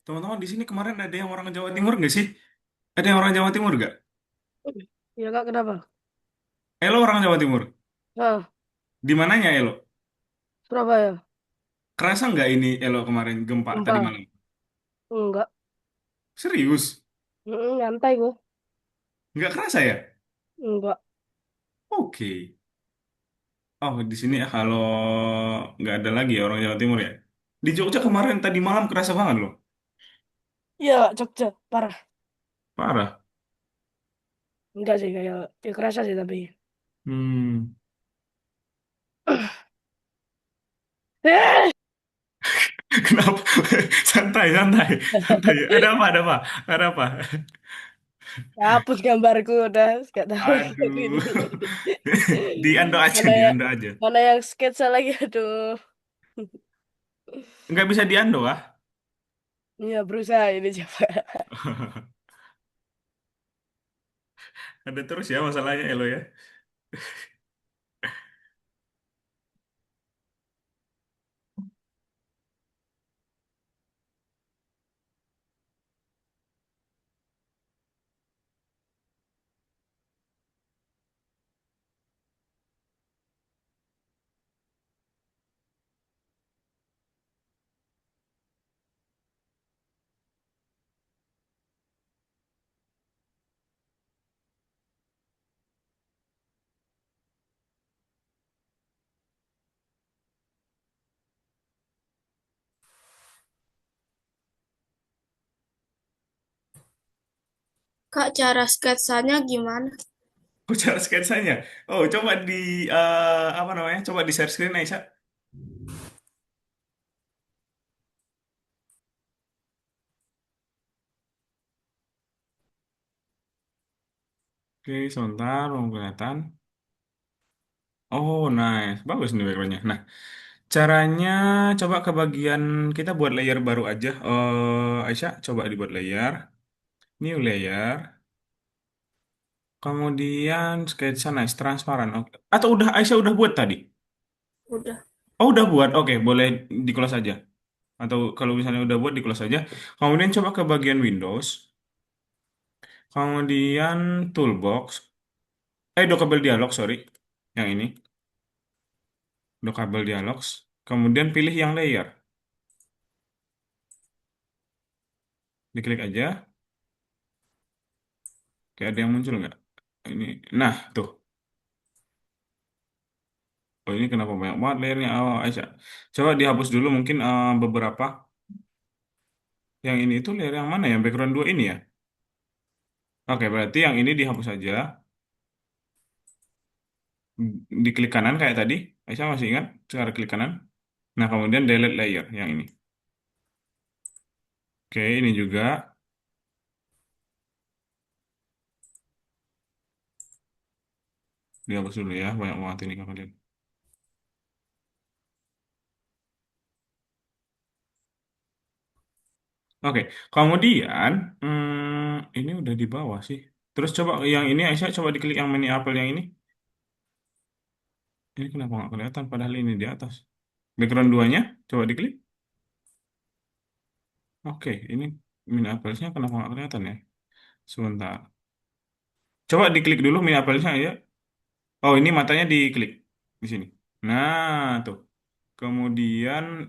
[SPEAKER 1] Teman-teman di sini kemarin ada yang orang Jawa Timur nggak sih? Ada yang orang Jawa Timur nggak?
[SPEAKER 2] Iya Kak, kenapa?
[SPEAKER 1] Elo orang Jawa Timur.
[SPEAKER 2] Ah,
[SPEAKER 1] Di mananya Elo?
[SPEAKER 2] Surabaya.
[SPEAKER 1] Kerasa nggak ini Elo kemarin gempa tadi
[SPEAKER 2] Gempa.
[SPEAKER 1] malam?
[SPEAKER 2] Enggak.
[SPEAKER 1] Serius?
[SPEAKER 2] Nyantai gue.
[SPEAKER 1] Nggak kerasa ya?
[SPEAKER 2] Enggak.
[SPEAKER 1] Oke. Oh, di sini ya kalau nggak ada lagi ya orang Jawa Timur ya. Di Jogja kemarin tadi malam kerasa banget loh.
[SPEAKER 2] Iya, Jogja. Parah.
[SPEAKER 1] Parah.
[SPEAKER 2] Enggak sih, kayak ya kerasa sih tapi.
[SPEAKER 1] Hmm.
[SPEAKER 2] Eh,
[SPEAKER 1] Kenapa? Santai, santai, santai. Ada apa? Ada apa? Ada apa?
[SPEAKER 2] hapus gambarku udah, nggak tahu lagi
[SPEAKER 1] Aduh.
[SPEAKER 2] ini.
[SPEAKER 1] Di Ando aja,
[SPEAKER 2] Mana
[SPEAKER 1] di
[SPEAKER 2] ya,
[SPEAKER 1] Ando aja.
[SPEAKER 2] mana yang sketsa lagi, aduh.
[SPEAKER 1] Nggak bisa di Ando ah.
[SPEAKER 2] Iya, berusaha ini coba.
[SPEAKER 1] Ada terus ya masalahnya Elo ya.
[SPEAKER 4] Kak, cara sketsanya gimana?
[SPEAKER 1] Oh, cara sketsanya. Oh, coba di apa namanya? Coba di share screen Aisyah. Oke, sebentar, belum kelihatan. Oh, nice. Bagus nih backgroundnya. Nah, caranya coba ke bagian kita buat layer baru aja. Aisyah, coba dibuat layer. New layer. Kemudian sketsa nice, transparan. Oke. Atau udah Aisyah udah buat tadi?
[SPEAKER 4] Udah.
[SPEAKER 1] Oh, udah buat. Oke, boleh di close aja. Atau kalau misalnya udah buat di close aja. Kemudian coba ke bagian Windows. Kemudian toolbox. Docable dialog, sorry. Yang ini. Docable dialogs. Kemudian pilih yang layer. Diklik aja. Oke, ada yang muncul nggak? Ini. Nah, tuh. Oh, ini kenapa banyak banget layernya? Oh, Aisyah. Coba dihapus dulu mungkin beberapa. Yang ini itu layer yang mana ya? Background 2 ini ya? Oke, berarti yang ini dihapus saja. Diklik kanan kayak tadi. Aisyah masih ingat cara klik kanan? Nah, kemudian delete layer yang ini. Oke, ini juga dihapus dulu ya. Banyak banget ini kalian. Oke, kemudian ini udah di bawah sih. Terus coba yang ini Aisyah coba diklik yang mini apple yang ini. Ini kenapa nggak kelihatan padahal ini di atas. Background duanya coba diklik. Oke, ini mini apple-nya kenapa nggak kelihatan ya? Sebentar. Coba diklik dulu mini apple-nya ya. Oh, ini matanya diklik di sini. Nah, tuh. Kemudian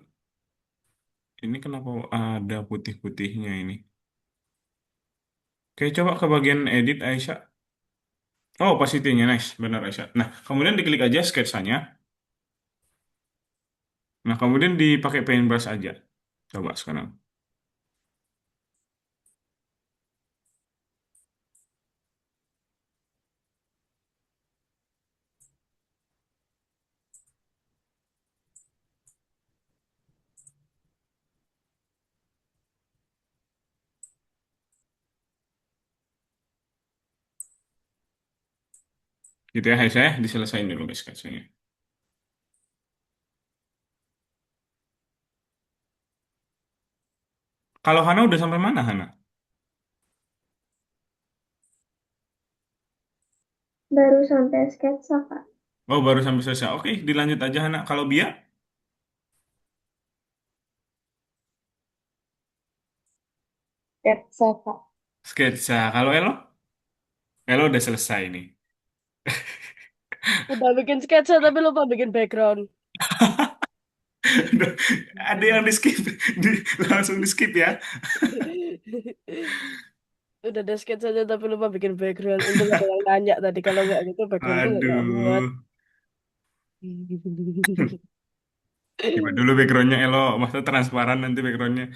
[SPEAKER 1] ini kenapa ada putih-putihnya ini? Oke, coba ke bagian edit Aisyah. Oh, opacity-nya nice, benar Aisyah. Nah, kemudian diklik aja sketsanya. Nah, kemudian dipakai paintbrush aja. Coba sekarang. Gitu ya, Aisyah ya. Diselesain dulu guys sketsanya. Kalau Hana udah sampai mana, Hana?
[SPEAKER 3] Baru sampai sketsa, Kak.
[SPEAKER 1] Oh, baru sampai selesai. Oke, dilanjut aja, Hana. Kalau Bia,
[SPEAKER 2] Sketsa, Kak.
[SPEAKER 1] sketsa. Kalau Elo? Elo udah selesai nih.
[SPEAKER 2] Udah bikin sketsa tapi lupa bikin background.
[SPEAKER 1] Ada yang di skip, langsung di skip ya.
[SPEAKER 2] Udah ada sketsanya tapi lupa bikin background. Untung ada yang nanya tadi. Kalau nggak gitu backgroundku nggak buat.
[SPEAKER 1] Aduh. Coba dulu backgroundnya Elo. Masa transparan nanti backgroundnya.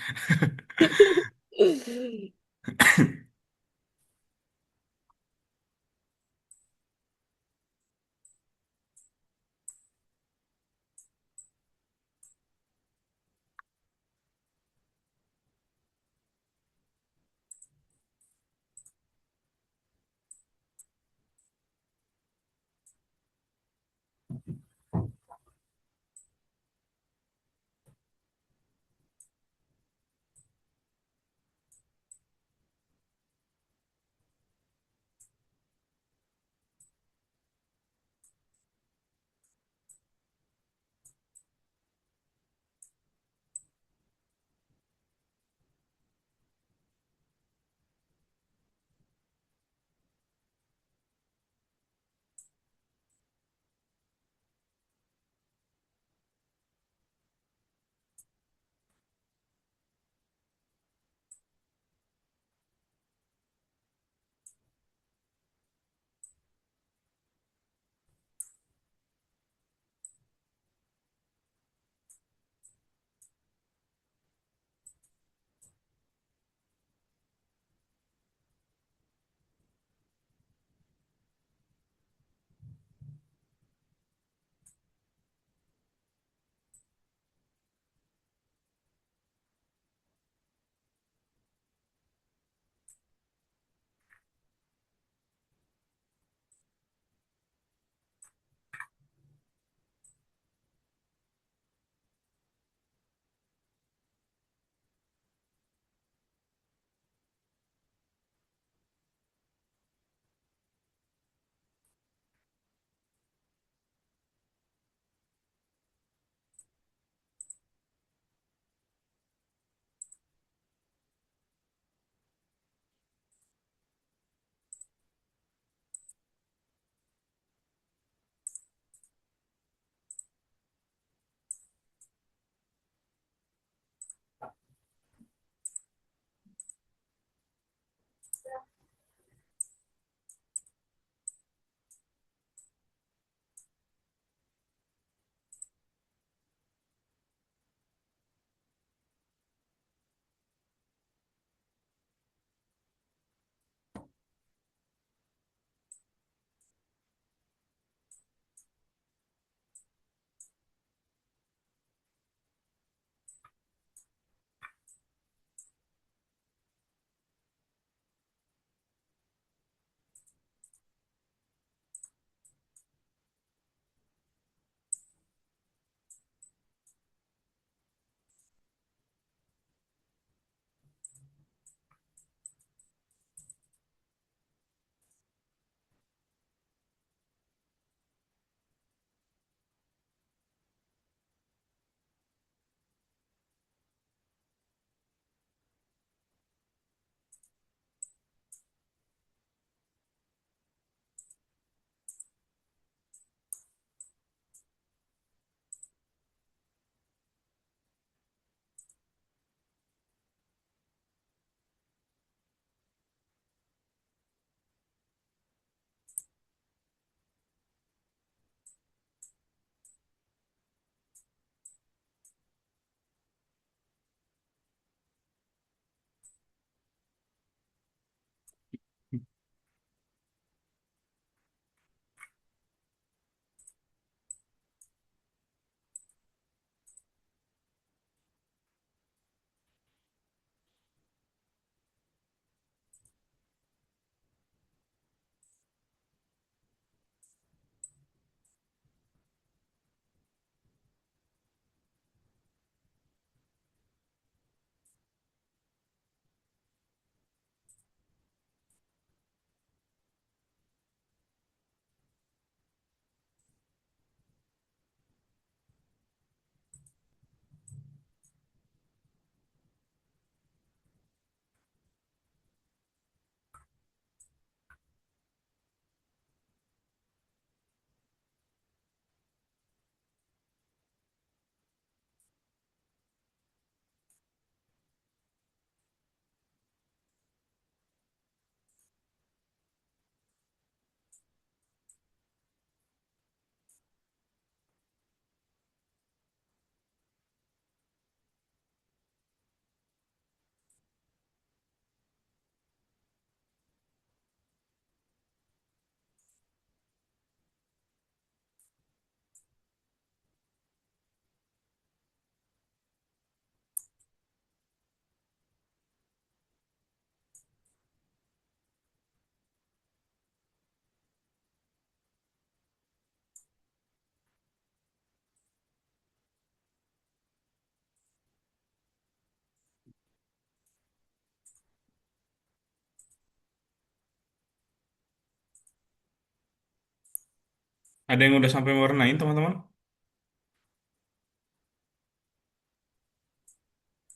[SPEAKER 1] Ada yang udah sampai warnain teman-teman?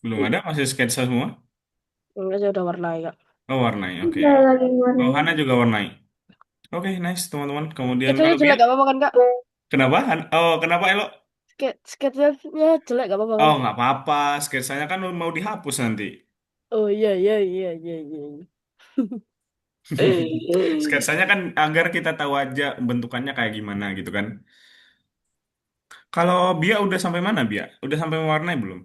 [SPEAKER 1] Belum ada, masih sketsa semua?
[SPEAKER 2] Enggak, saya udah warnai, Kak.
[SPEAKER 1] Oh, warnai, oke.
[SPEAKER 3] Udah lagi
[SPEAKER 1] Oh,
[SPEAKER 3] warnain.
[SPEAKER 1] Hana juga warnai. Oke, nice teman-teman. Kemudian
[SPEAKER 2] Sketsanya
[SPEAKER 1] kalau
[SPEAKER 2] jelek
[SPEAKER 1] Bia,
[SPEAKER 2] gak apa-apa kan, Kak?
[SPEAKER 1] kenapa? Oh, kenapa Elo?
[SPEAKER 2] Sketsanya jelek gak apa-apa
[SPEAKER 1] Oh,
[SPEAKER 2] kan?
[SPEAKER 1] nggak apa-apa. Sketsanya kan mau dihapus nanti.
[SPEAKER 2] Oh iya, iya, iya, iya, iya. Iya.
[SPEAKER 1] Sketsanya kan agar kita tahu aja bentukannya kayak gimana gitu kan. Kalau Bia udah sampai mana, Bia? Udah sampai mewarnai belum?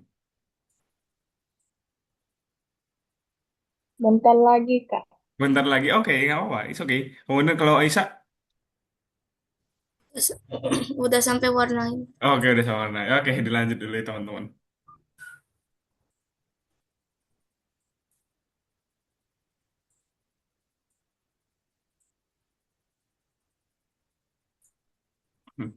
[SPEAKER 3] Bentar lagi, Kak.
[SPEAKER 1] Bentar lagi. Oke, nggak apa-apa. It's okay. Kemudian kalau Aisyah,
[SPEAKER 4] Terus, udah sampai warnain.
[SPEAKER 1] oke udah sama warnai. Oke, dilanjut dulu ya teman-teman. Hmm.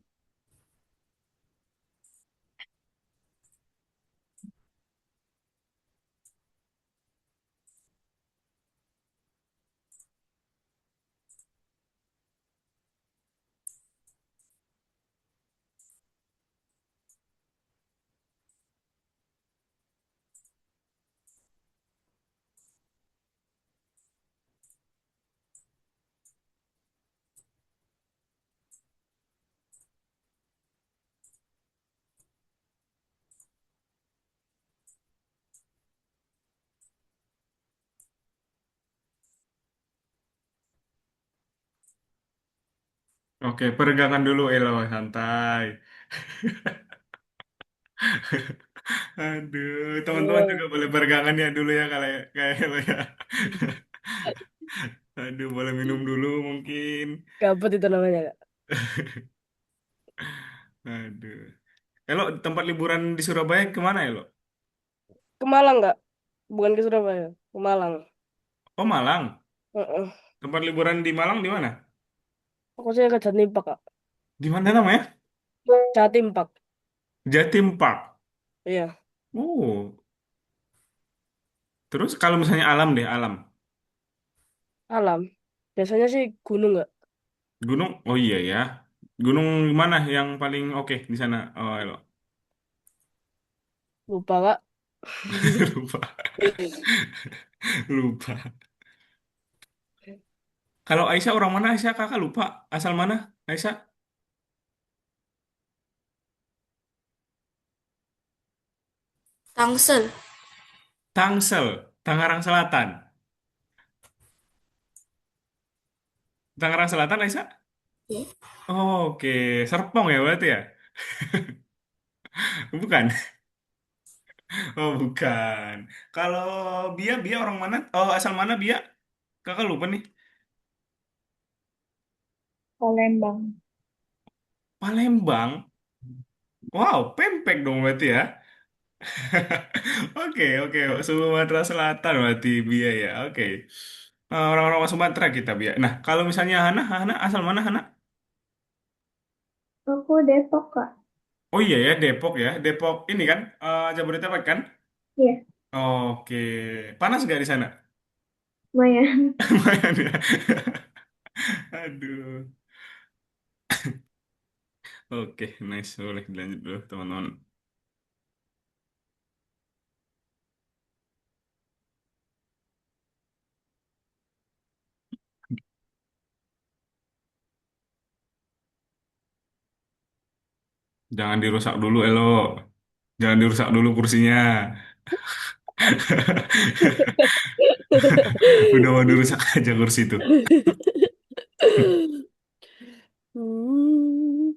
[SPEAKER 1] Oke, peregangan dulu Elo, santai. Aduh, teman-teman juga boleh peregangan ya dulu ya kalau kayak Elo ya. Aduh, boleh minum dulu mungkin.
[SPEAKER 2] Gabut itu namanya, Kak.
[SPEAKER 1] Aduh. Elo, tempat liburan di Surabaya kemana Elo?
[SPEAKER 2] Ke Malang, Kak. Bukan ke Surabaya. Ke Malang.
[SPEAKER 1] Oh, Malang.
[SPEAKER 2] Heeh.
[SPEAKER 1] Tempat liburan di Malang di mana?
[SPEAKER 2] Pokoknya ke Jatim Park, Kak.
[SPEAKER 1] Di mana namanya?
[SPEAKER 2] Jatim Park.
[SPEAKER 1] Jatim Park.
[SPEAKER 2] Iya,
[SPEAKER 1] Oh, terus kalau misalnya alam deh, alam.
[SPEAKER 2] alam. Biasanya sih gunung, nggak?
[SPEAKER 1] Gunung, oh iya ya. Gunung mana yang paling oke di sana? Oh, Elo.
[SPEAKER 2] Lupa, Kak.
[SPEAKER 1] Lupa. Lupa. Kalau Aisyah orang mana Aisyah? Kakak lupa. Asal mana Aisyah?
[SPEAKER 4] Tangsel.
[SPEAKER 1] Tangsel, Tangerang Selatan. Tangerang Selatan Aisyah?
[SPEAKER 4] Ya.
[SPEAKER 1] Oke, Serpong ya berarti ya? Bukan. Oh, bukan. Kalau Bia, Bia orang mana? Oh, asal mana Bia? Kakak lupa nih.
[SPEAKER 3] Palembang.
[SPEAKER 1] Palembang. Wow, pempek dong berarti ya. Oke, oke. Sumatera Selatan berarti Bia ya. Oke. Orang-orang Sumatera kita Bia. Nah, kalau misalnya Hana, Hana asal mana Hana?
[SPEAKER 3] Aku Depok, Kak.
[SPEAKER 1] Oh iya ya, Depok ya. Depok ini kan Jabodetabek kan?
[SPEAKER 3] Iya,
[SPEAKER 1] Oke. Panas nggak di sana?
[SPEAKER 3] lumayan.
[SPEAKER 1] Lumayan ya. Aduh. Oke, nice. Boleh dilanjut dulu, teman-teman. Jangan dirusak dulu, Elo. Jangan dirusak dulu kursinya. Udah mau dirusak aja kursi itu.
[SPEAKER 2] Hmm.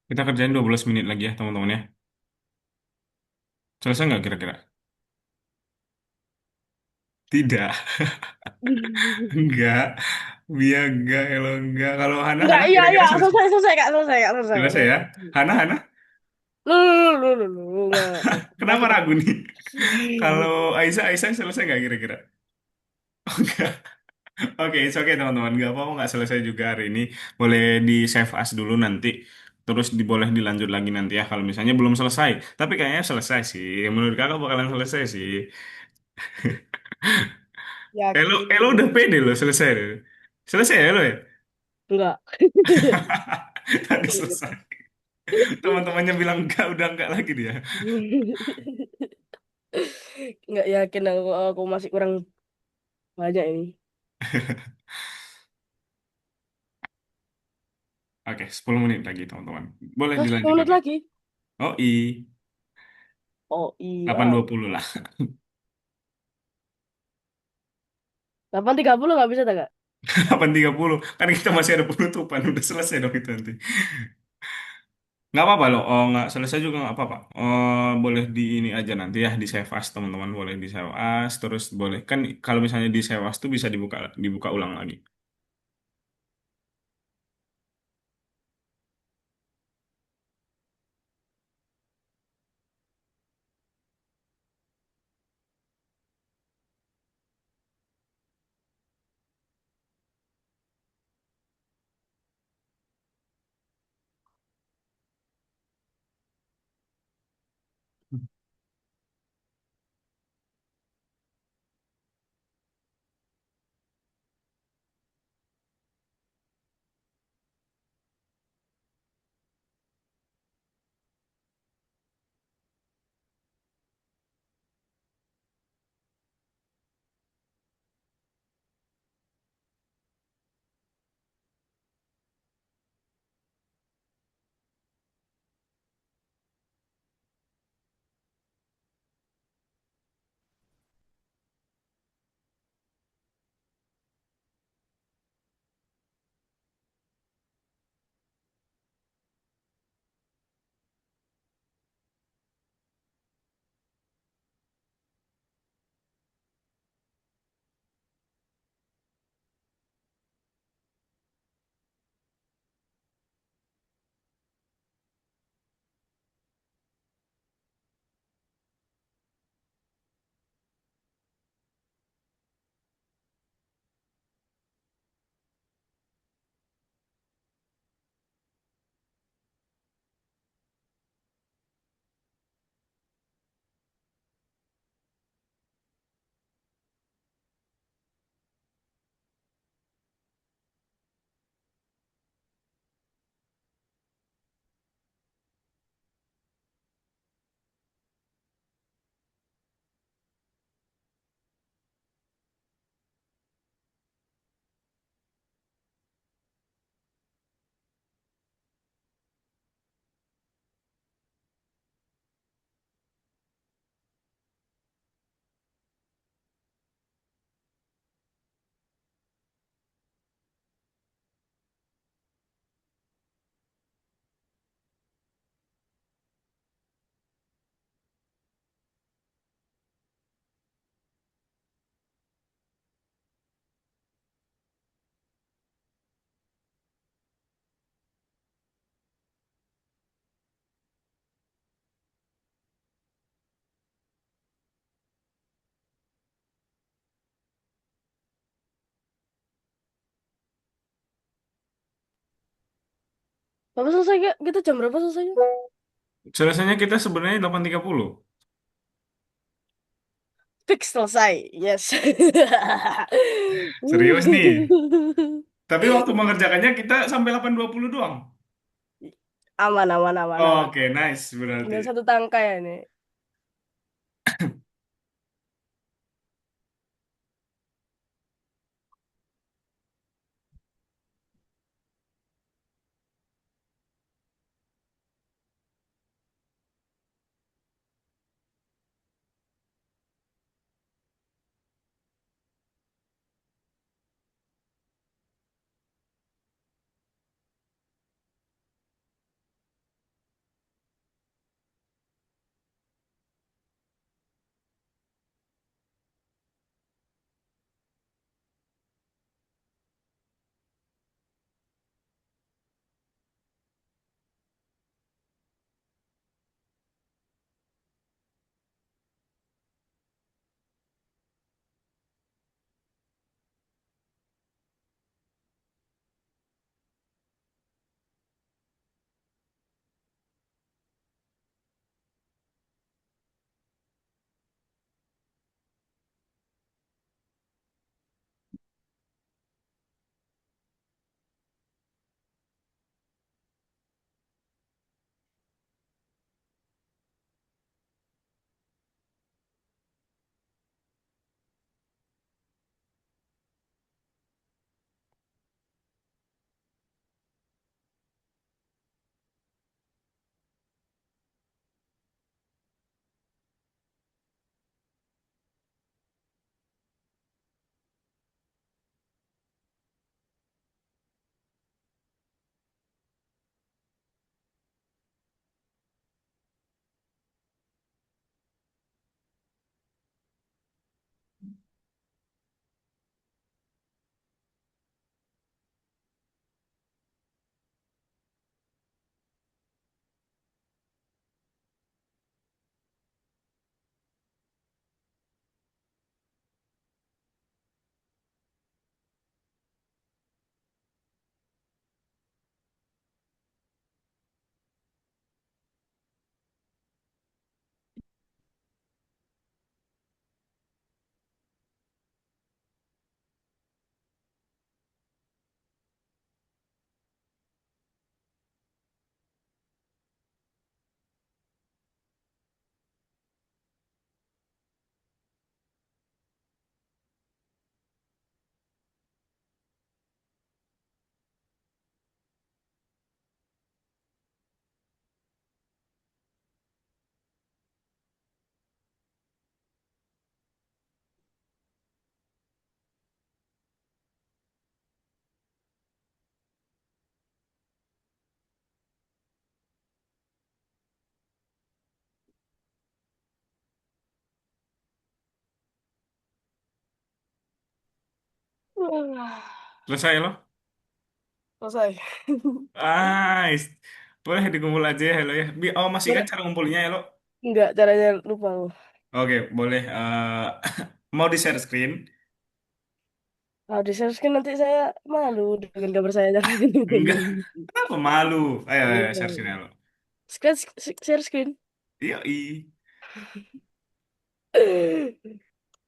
[SPEAKER 1] Kita kerjain 12 menit lagi ya, teman-teman ya. Selesai nggak kira-kira? Tidak. Enggak. Biar enggak, kalau enggak. Kalau Hana,
[SPEAKER 2] Enggak,
[SPEAKER 1] Hana
[SPEAKER 2] iya,
[SPEAKER 1] kira-kira
[SPEAKER 2] iya,
[SPEAKER 1] selesai.
[SPEAKER 2] selesai, selesai, Kak, selesai, Kak, selesai.
[SPEAKER 1] Selesai ya? Hana, Hana.
[SPEAKER 2] Enggak,
[SPEAKER 1] Kenapa
[SPEAKER 2] masih
[SPEAKER 1] ragu
[SPEAKER 2] depan.
[SPEAKER 1] nih? Kalau Aisyah, Aisyah selesai nggak kira-kira? Oh, enggak. Oke, it's okay teman-teman. Nggak apa-apa, nggak selesai juga hari ini. Boleh di save as dulu nanti. Terus boleh dilanjut lagi nanti ya kalau misalnya belum selesai. Tapi kayaknya selesai sih. Menurut kakak bakalan selesai sih. Elo
[SPEAKER 2] Yakin.
[SPEAKER 1] udah pede loh selesai deh. Selesai ya lo ya?
[SPEAKER 2] Enggak.
[SPEAKER 1] Tadi selesai. Teman-temannya bilang enggak, udah enggak lagi dia.
[SPEAKER 2] Enggak yakin aku masih kurang banyak ini.
[SPEAKER 1] Oke, 10 menit lagi teman-teman. Boleh
[SPEAKER 2] Hah, 10
[SPEAKER 1] dilanjut
[SPEAKER 2] menit
[SPEAKER 1] lagi.
[SPEAKER 2] lagi?
[SPEAKER 1] Oh,
[SPEAKER 2] Oh iya.
[SPEAKER 1] 8.20 lah.
[SPEAKER 2] 8.30 nggak bisa tak, Kak?
[SPEAKER 1] 8.30. Karena kita masih ada penutupan. Udah selesai dong itu nanti. Nggak apa-apa loh. Oh, nggak selesai juga nggak apa-apa. Oh, boleh di ini aja nanti ya. Di save as teman-teman. Boleh di save as. Terus boleh. Kan kalau misalnya di save as tuh bisa dibuka dibuka ulang lagi.
[SPEAKER 2] Bapak selesai, Kak? Kita jam berapa selesainya?
[SPEAKER 1] Selesainya kita sebenarnya 8.30.
[SPEAKER 2] Fix selesai. Yes.
[SPEAKER 1] Serius nih. Tapi waktu mengerjakannya kita sampai 8.20 doang.
[SPEAKER 2] Aman, aman, aman, aman.
[SPEAKER 1] Oke, nice berarti.
[SPEAKER 2] Tinggal satu tangkai ya ini.
[SPEAKER 1] Selesai lo?
[SPEAKER 2] Selesai.
[SPEAKER 1] Ah, boleh dikumpul aja ya lo ya. Oh, masih kan
[SPEAKER 2] Boleh.
[SPEAKER 1] cara ngumpulnya ya lo?
[SPEAKER 2] Enggak, caranya lupa aku.
[SPEAKER 1] Oke, boleh. Mau di share screen?
[SPEAKER 2] Kalau di share screen nanti saya malu dengan gambar saya.
[SPEAKER 1] Enggak. Kenapa malu? Ayo, ayo
[SPEAKER 2] Iya.
[SPEAKER 1] share screen ya lo.
[SPEAKER 2] Screen, share screen.
[SPEAKER 1] Iya,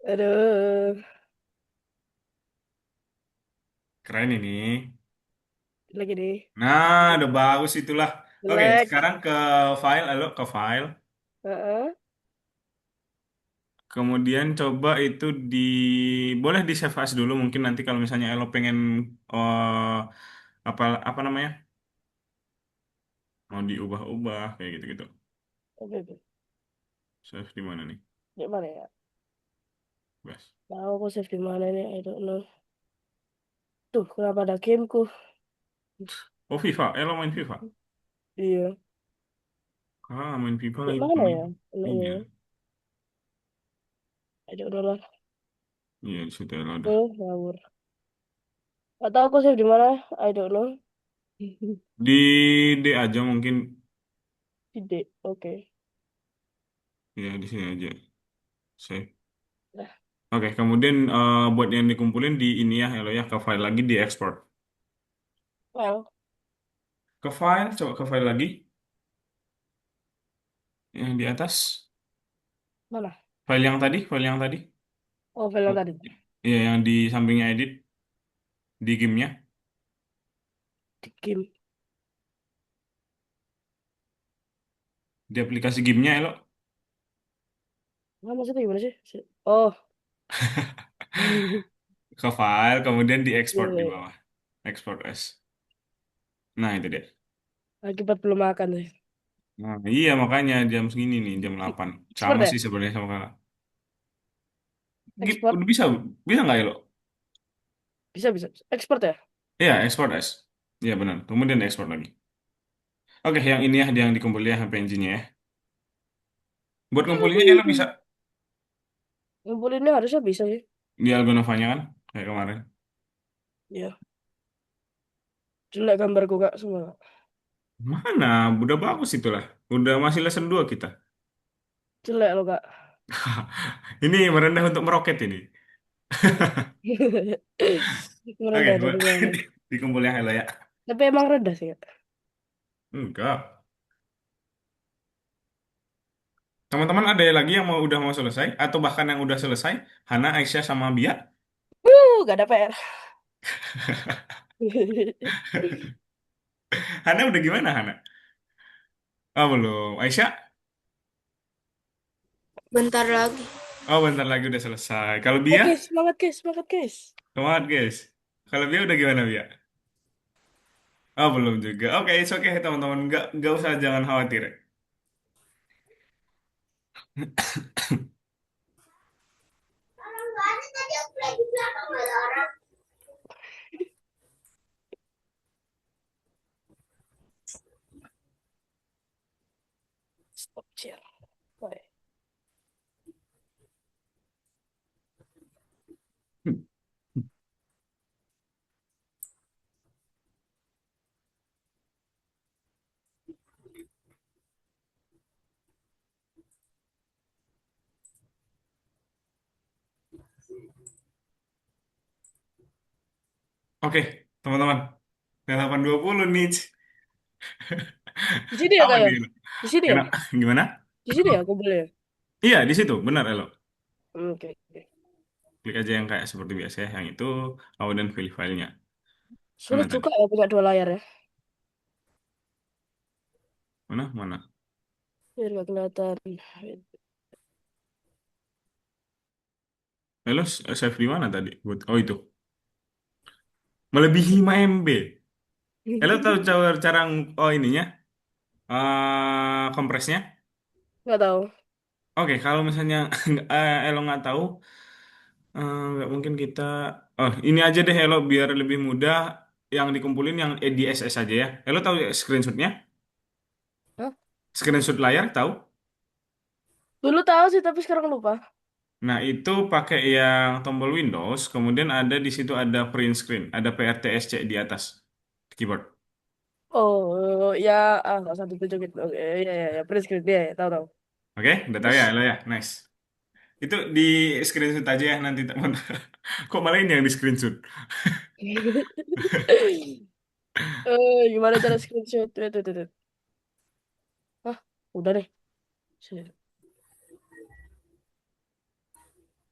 [SPEAKER 2] Aduh.
[SPEAKER 1] keren ini.
[SPEAKER 2] Lagi nih.
[SPEAKER 1] Nah, udah bagus itulah. Oke,
[SPEAKER 2] Jelek.
[SPEAKER 1] sekarang ke file, halo, ke file.
[SPEAKER 2] Heeh.
[SPEAKER 1] Kemudian coba itu boleh di save as dulu. Mungkin nanti kalau misalnya Elo pengen apa apa namanya, mau diubah-ubah kayak gitu-gitu.
[SPEAKER 2] Oke, oke.
[SPEAKER 1] Save di mana nih?
[SPEAKER 2] Di mana ya?
[SPEAKER 1] Bas.
[SPEAKER 2] Tahu aku save di mana ini? I don't know. Tuh, kenapa ada gameku?
[SPEAKER 1] Oh, FIFA. Elo main FIFA.
[SPEAKER 2] Iya.
[SPEAKER 1] Ah, main FIFA
[SPEAKER 2] Di
[SPEAKER 1] lagi
[SPEAKER 2] mana
[SPEAKER 1] main.
[SPEAKER 2] ya?
[SPEAKER 1] Iya.
[SPEAKER 2] Ini. I don't know lah.
[SPEAKER 1] Iya, di situ Elo ada.
[SPEAKER 2] Oh, ngawur. Atau aku save di mana? I don't know.
[SPEAKER 1] Di D aja mungkin.
[SPEAKER 2] Ide. Oke.
[SPEAKER 1] Ya, di sini aja. Save.
[SPEAKER 2] Nah,
[SPEAKER 1] Oke, kemudian buat yang dikumpulin di ini ya, Elo ya, ke file lagi di export.
[SPEAKER 2] well,
[SPEAKER 1] Ke file, coba ke file lagi. Yang di atas.
[SPEAKER 2] mana?
[SPEAKER 1] File yang tadi.
[SPEAKER 2] Oh, file yang tadi.
[SPEAKER 1] Iya, yang di sampingnya edit di gamenya,
[SPEAKER 2] Di game.
[SPEAKER 1] di aplikasi gamenya, Elo.
[SPEAKER 2] Nah, maksudnya gimana sih? Oh.
[SPEAKER 1] Ke file, kemudian di
[SPEAKER 2] Iya,
[SPEAKER 1] export
[SPEAKER 2] iya,
[SPEAKER 1] di
[SPEAKER 2] iya.
[SPEAKER 1] bawah. Export as. Nah, itu dia.
[SPEAKER 2] Akibat belum makan sih.
[SPEAKER 1] Nah, iya, makanya jam segini nih, jam 8.
[SPEAKER 2] Expert
[SPEAKER 1] Sama
[SPEAKER 2] ya?
[SPEAKER 1] sih sebenarnya sama kakak.
[SPEAKER 2] Export.
[SPEAKER 1] Udah bisa, bisa nggak, Elo?
[SPEAKER 2] Bisa, bisa. Export ya?
[SPEAKER 1] Iya, export as. Iya, benar. Kemudian export lagi. Oke, yang ini ya, yang dikumpul ya, PNG-nya ya. Buat ngumpulinnya, Elo bisa
[SPEAKER 2] Ngumpulinnya harusnya bisa sih.
[SPEAKER 1] di Algonovanya kan, kayak kemarin.
[SPEAKER 2] Iya. Jelek gambarku kak semua. Kak.
[SPEAKER 1] Mana? Udah bagus itulah. Udah masih lesson 2 kita.
[SPEAKER 2] Jelek loh kak.
[SPEAKER 1] Ini merendah untuk meroket ini. Oke,
[SPEAKER 2] Merendah dari mana?
[SPEAKER 1] dikumpul ya, Elo ya.
[SPEAKER 2] Tapi emang rendah sih kak.
[SPEAKER 1] Enggak. Teman-teman ada lagi yang udah mau selesai atau bahkan yang udah selesai? Hana, Aisyah sama Bia.
[SPEAKER 2] Gak ada PR.
[SPEAKER 1] Hana udah gimana Hana? Oh belum. Aisyah?
[SPEAKER 4] Bentar lagi.
[SPEAKER 1] Oh bentar lagi udah selesai. Kalau Bia?
[SPEAKER 2] Oke, semangat guys, semangat guys.
[SPEAKER 1] Semangat guys. Kalau Bia udah gimana Bia? Oh belum juga. Oke, it's okay teman-teman. Nggak usah jangan khawatir.
[SPEAKER 2] Stop share. Oke,
[SPEAKER 1] Oke, teman-teman. Udah 8.20 nih.
[SPEAKER 2] di sini ya kak
[SPEAKER 1] Aman
[SPEAKER 2] ya?
[SPEAKER 1] nih.
[SPEAKER 2] Di sini ya?
[SPEAKER 1] Enak. Gimana?
[SPEAKER 2] Di sini ya aku boleh ya?
[SPEAKER 1] Iya, di situ. Benar, Elo.
[SPEAKER 2] Oke, oke.
[SPEAKER 1] Klik aja yang kayak seperti biasa ya. Yang itu, kemudian pilih filenya. Mana
[SPEAKER 2] Sulit
[SPEAKER 1] tadi?
[SPEAKER 2] juga ya punya dua layar ya.
[SPEAKER 1] Mana? Mana?
[SPEAKER 2] Biar nggak kelihatan.
[SPEAKER 1] Elo save di mana tadi? Oh itu. Melebihi 5 MB. Elo tahu cara oh ininya kompresnya.
[SPEAKER 2] Nggak tahu.
[SPEAKER 1] Oke, kalau misalnya Elo nggak tahu, nggak mungkin kita. Oh, ini aja deh Elo biar lebih mudah. Yang dikumpulin yang EDSS aja ya. Elo tahu ya screenshotnya?
[SPEAKER 2] Hah?
[SPEAKER 1] Screenshot layar tahu?
[SPEAKER 2] Dulu tahu sih tapi sekarang lupa.
[SPEAKER 1] Nah, itu pakai yang tombol Windows, kemudian ada di situ ada print screen, ada PRTSC di atas keyboard.
[SPEAKER 2] Oh, ya, nggak usah ditunjukin. Oke, ya, ya, ya, print screen, ya, ya, tahu, tahu.
[SPEAKER 1] Oke, udah tahu ya,
[SPEAKER 2] Terus,
[SPEAKER 1] lo ya, nice. Itu di screenshot aja ya nanti teman. Kok malah ini yang di screenshot?
[SPEAKER 2] gimana cara screenshot? Wait, wait, wait, wait. Hah, udah deh. Shit.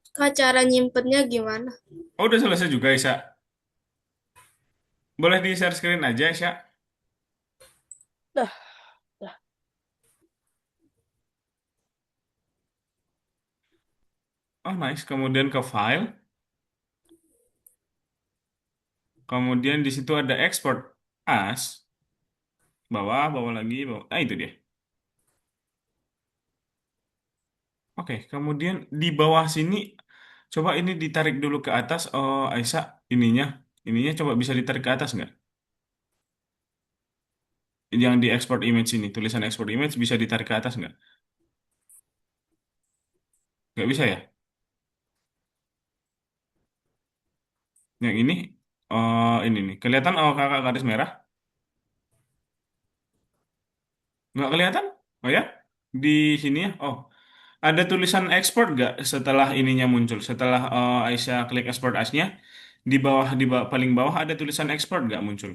[SPEAKER 4] Kak, cara nyimpennya gimana?
[SPEAKER 1] Oh, udah selesai juga, Isa. Boleh di share screen aja, Isa.
[SPEAKER 2] Dah, dah.
[SPEAKER 1] Oh, nice. Kemudian ke file, kemudian di situ ada export as, bawah, bawah lagi, bawah. Ah, itu dia. Oke, kemudian di bawah sini, coba ini ditarik dulu ke atas. Oh, Aisyah, ininya, ininya coba bisa ditarik ke atas nggak? Yang di export image ini, tulisan export image bisa ditarik ke atas nggak? Nggak bisa ya? Yang ini, oh ini nih, kelihatan oh kakak garis merah? Nggak kelihatan? Oh ya? Di sini ya? Oh, ada tulisan export nggak setelah ininya muncul? Setelah Aisyah klik export as-nya, di bawah paling bawah ada tulisan export nggak muncul?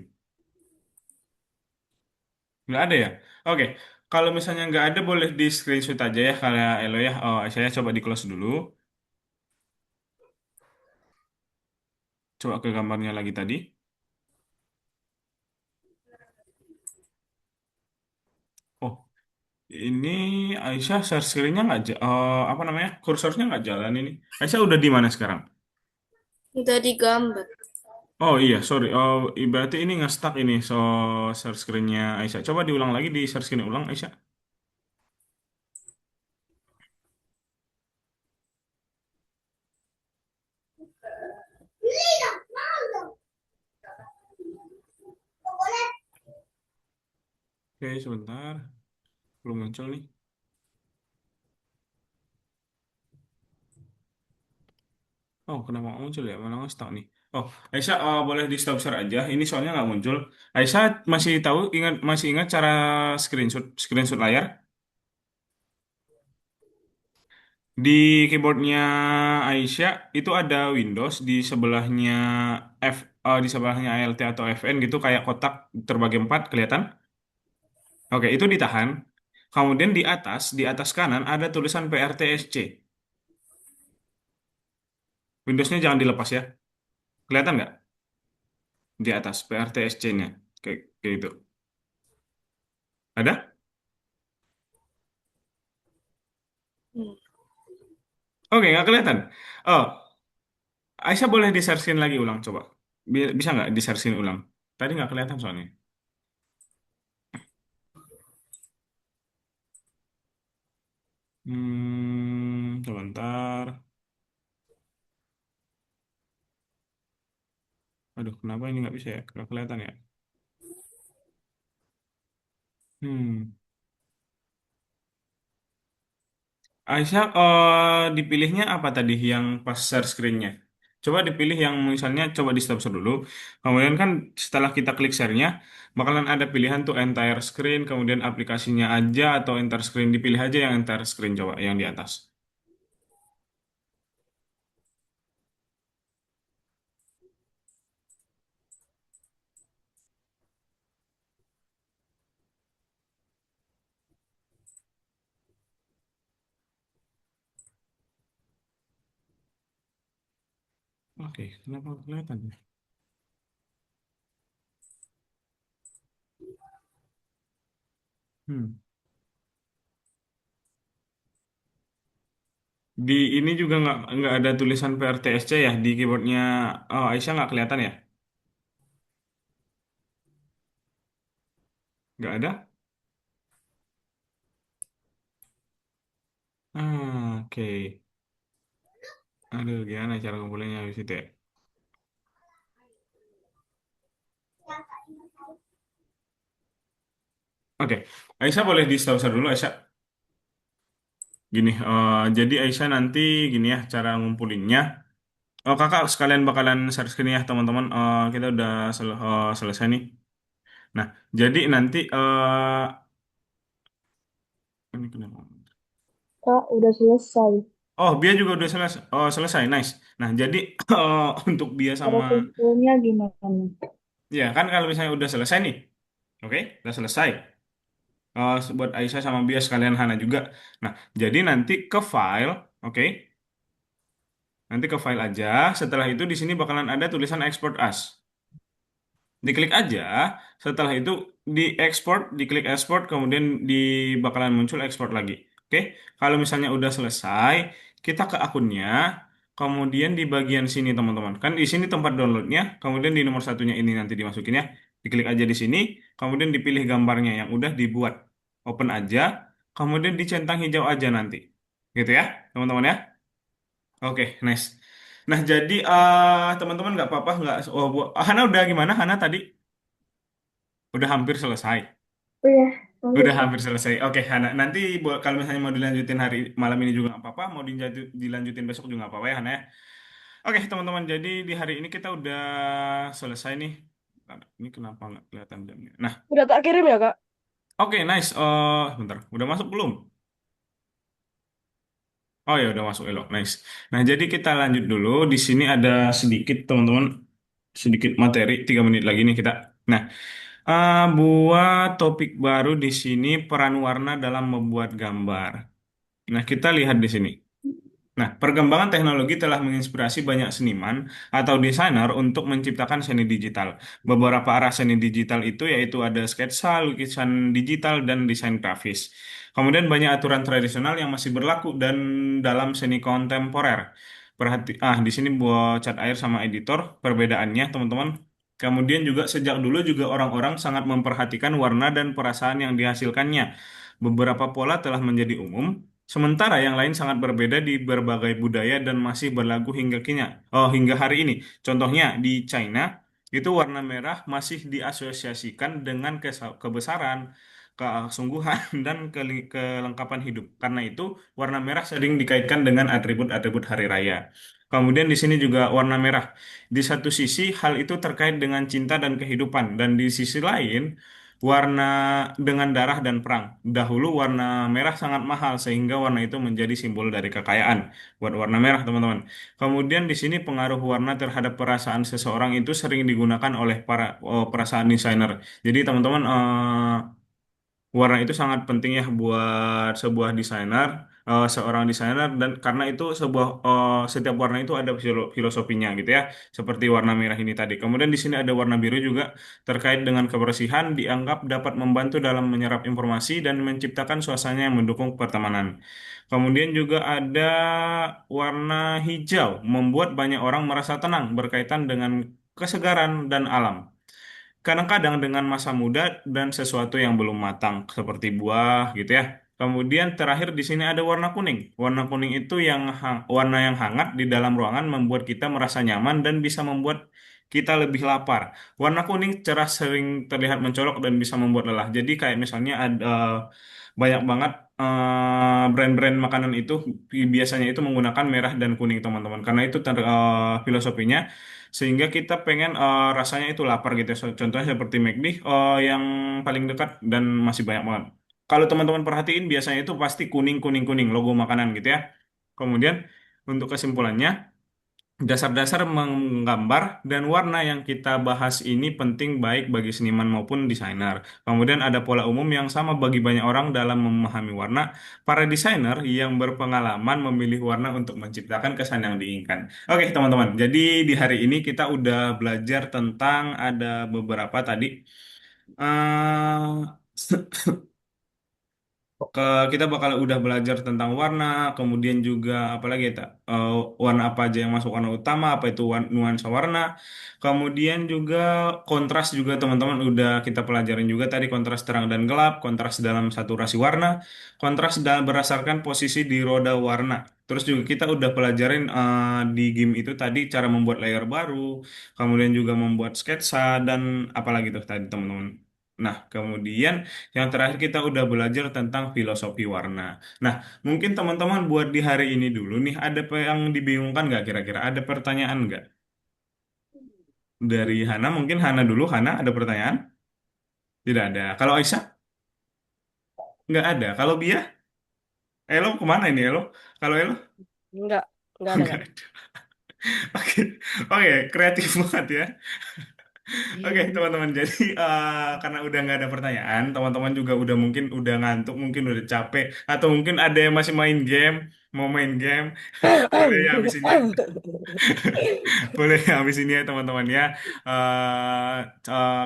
[SPEAKER 1] Nggak ada ya? Oke, kalau misalnya nggak ada boleh di screenshot aja ya kalau Elo ya. Oh, saya coba di close dulu. Coba ke gambarnya lagi tadi. Oh, ini Aisyah share screen-nya nggak, apa namanya, kursornya nggak jalan ini. Aisyah udah di mana sekarang?
[SPEAKER 4] Udah digambar.
[SPEAKER 1] Oh iya, sorry. Oh, berarti ini nge-stuck ini, so share screen-nya Aisyah. Coba diulang lagi, di share screen ulang Aisyah. Oke, sebentar. Belum muncul nih. Oh, kenapa nggak muncul ya? Mana nge-stuck nih? Oh, Aisyah boleh di stop share aja. Ini soalnya nggak muncul. Aisyah masih ingat cara screenshot screenshot layar? Di keyboardnya Aisyah itu ada Windows di sebelahnya di sebelahnya ALT atau FN gitu kayak kotak terbagi empat kelihatan. Oke, itu ditahan. Kemudian di atas kanan ada tulisan PRTSC. Windowsnya jangan dilepas ya. Kelihatan nggak di atas PRTSC-nya? Kayak gitu. Ada?
[SPEAKER 4] Hmm.
[SPEAKER 1] Oke, nggak kelihatan. Oh, Aisyah boleh di-share screen lagi ulang coba. Bisa nggak di-share screen ulang? Tadi nggak kelihatan soalnya. Sebentar. Aduh, kenapa ini nggak bisa ya? Nggak kelihatan ya? Hmm. Aisyah, dipilihnya apa tadi yang pas share screen-nya? Coba dipilih yang misalnya coba di stop share dulu. Kemudian kan setelah kita klik share-nya, bakalan ada pilihan tuh entire screen, kemudian aplikasinya aja atau entire screen. Dipilih aja yang entire screen coba, yang di atas. Oke, kenapa nggak kelihatan ya? Hmm. Di ini juga nggak ada tulisan PRTSC ya di keyboardnya. Oh, Aisyah nggak kelihatan ya? Nggak ada? Oke. Aduh, gimana cara ngumpulinnya habis itu ya? Oke, Aisyah boleh di stop share dulu, Aisyah. Gini, jadi Aisyah nanti gini ya cara ngumpulinnya. Oh, kakak sekalian bakalan share screen ya teman-teman. Kita udah selesai nih. Nah, jadi nanti ini kenapa?
[SPEAKER 3] Kak, udah selesai.
[SPEAKER 1] Oh, Bia juga udah selesai. Oh, selesai. Nice. Nah, jadi untuk Bia
[SPEAKER 3] Cara
[SPEAKER 1] sama
[SPEAKER 3] kumpulnya gimana?
[SPEAKER 1] ya kan kalau misalnya udah selesai nih. Oke, udah selesai. Buat Aisyah sama Bia sekalian Hana juga. Nah, jadi nanti ke file, oke. Nanti ke file aja. Setelah itu di sini bakalan ada tulisan export as. Diklik aja, setelah itu di export, diklik export, kemudian di bakalan muncul export lagi. Oke, kalau misalnya udah selesai, kita ke akunnya, kemudian di bagian sini teman-teman, kan di sini tempat downloadnya, kemudian di nomor satunya ini nanti dimasukin ya, diklik aja di sini, kemudian dipilih gambarnya yang udah dibuat, open aja, kemudian dicentang hijau aja nanti, gitu ya, teman-teman ya. Oke, nice. Nah, jadi teman-teman nggak apa-apa nggak. Oh, Hana udah gimana? Hana tadi? Udah hampir selesai.
[SPEAKER 3] Oh ya, lanjut
[SPEAKER 1] Udah
[SPEAKER 3] Kak.
[SPEAKER 1] hampir selesai. Oke, Hana. Nanti kalau misalnya mau dilanjutin hari malam ini juga nggak apa-apa. Mau dilanjutin besok juga nggak apa-apa ya, Hana ya. Oke, teman-teman. Jadi di hari ini kita udah selesai nih. Bentar, ini kenapa nggak kelihatan jamnya? Nah,
[SPEAKER 2] Udah tak kirim ya, Kak?
[SPEAKER 1] oke, nice. Bentar. Udah masuk belum? Oh ya, udah masuk elok. Nice. Nah, jadi kita lanjut dulu. Di sini ada sedikit, teman-teman. Sedikit materi. 3 menit lagi nih kita. Nah, buat topik baru di sini peran warna dalam membuat gambar. Nah, kita lihat di sini. Nah, perkembangan teknologi telah menginspirasi banyak seniman atau desainer untuk menciptakan seni digital. Beberapa arah seni digital itu yaitu ada sketsa, lukisan digital, dan desain grafis. Kemudian banyak aturan tradisional yang masih berlaku dan dalam seni kontemporer. Di sini buat cat air sama editor, perbedaannya, teman-teman. Kemudian juga sejak dulu juga orang-orang sangat memperhatikan warna dan perasaan yang dihasilkannya. Beberapa pola telah menjadi umum, sementara yang lain sangat berbeda di berbagai budaya dan masih berlaku hingga hari ini. Contohnya di China, itu warna merah masih diasosiasikan dengan kebesaran, kesungguhan, dan kelengkapan hidup. Karena itu, warna merah sering dikaitkan dengan atribut-atribut hari raya. Kemudian di sini juga warna merah. Di satu sisi, hal itu terkait dengan cinta dan kehidupan, dan di sisi lain, warna dengan darah dan perang. Dahulu warna merah sangat mahal sehingga warna itu menjadi simbol dari kekayaan. Buat warna merah, teman-teman. Kemudian di sini pengaruh warna terhadap perasaan seseorang itu sering digunakan oleh para perasaan desainer. Jadi, teman-teman, warna itu sangat penting ya buat sebuah desainer, seorang desainer, dan karena itu setiap warna itu ada filosofinya gitu ya, seperti warna merah ini tadi. Kemudian di sini ada warna biru juga terkait dengan kebersihan, dianggap dapat membantu dalam menyerap informasi dan menciptakan suasana yang mendukung pertemanan. Kemudian juga ada warna hijau, membuat banyak orang merasa tenang berkaitan dengan kesegaran dan alam. Kadang-kadang dengan masa muda dan sesuatu yang belum matang, seperti buah gitu ya. Kemudian terakhir di sini ada warna kuning. Warna kuning itu warna yang hangat di dalam ruangan membuat kita merasa nyaman dan bisa membuat kita lebih lapar. Warna kuning cerah sering terlihat mencolok dan bisa membuat lelah. Jadi kayak misalnya ada banyak banget brand-brand makanan itu biasanya itu menggunakan merah dan kuning teman-teman. Karena itu filosofinya sehingga kita pengen rasanya itu lapar gitu. Contohnya seperti McD yang paling dekat dan masih banyak banget. Kalau teman-teman perhatiin biasanya itu pasti kuning kuning kuning logo makanan gitu ya. Kemudian untuk kesimpulannya, dasar-dasar menggambar dan warna yang kita bahas ini penting baik bagi seniman maupun desainer. Kemudian ada pola umum yang sama bagi banyak orang dalam memahami warna. Para desainer yang berpengalaman memilih warna untuk menciptakan kesan yang diinginkan. Oke, teman-teman. Jadi di hari ini kita udah belajar tentang ada beberapa tadi. eh kita bakal udah belajar tentang warna, kemudian juga apalagi ya, Tak? Warna apa aja yang masuk warna utama, apa itu nuansa warna, kemudian juga kontras juga teman-teman udah kita pelajarin juga tadi kontras terang dan gelap, kontras dalam saturasi warna, kontras berdasarkan posisi di roda warna. Terus juga kita udah pelajarin di game itu tadi cara membuat layer baru, kemudian juga membuat sketsa dan apalagi tuh tadi teman-teman. Nah, kemudian yang terakhir kita udah belajar tentang filosofi warna. Nah, mungkin teman-teman buat di hari ini dulu nih, ada apa yang dibingungkan nggak kira-kira? Ada pertanyaan nggak? Dari Hana, mungkin Hana dulu. Hana, ada pertanyaan? Tidak ada. Kalau Aisyah? Nggak ada. Kalau Bia? Elo kemana ini Elo? Kalau Elo?
[SPEAKER 2] Enggak, enggak ada,
[SPEAKER 1] Nggak
[SPEAKER 2] enggak ada.
[SPEAKER 1] ada. Oke, oke, kreatif banget ya. Oke, teman-teman. Jadi karena udah nggak ada pertanyaan, teman-teman juga udah mungkin udah ngantuk, mungkin udah capek, atau mungkin ada yang masih main game, mau main game, boleh ya habis ini. Boleh habis ini ya teman-teman ya.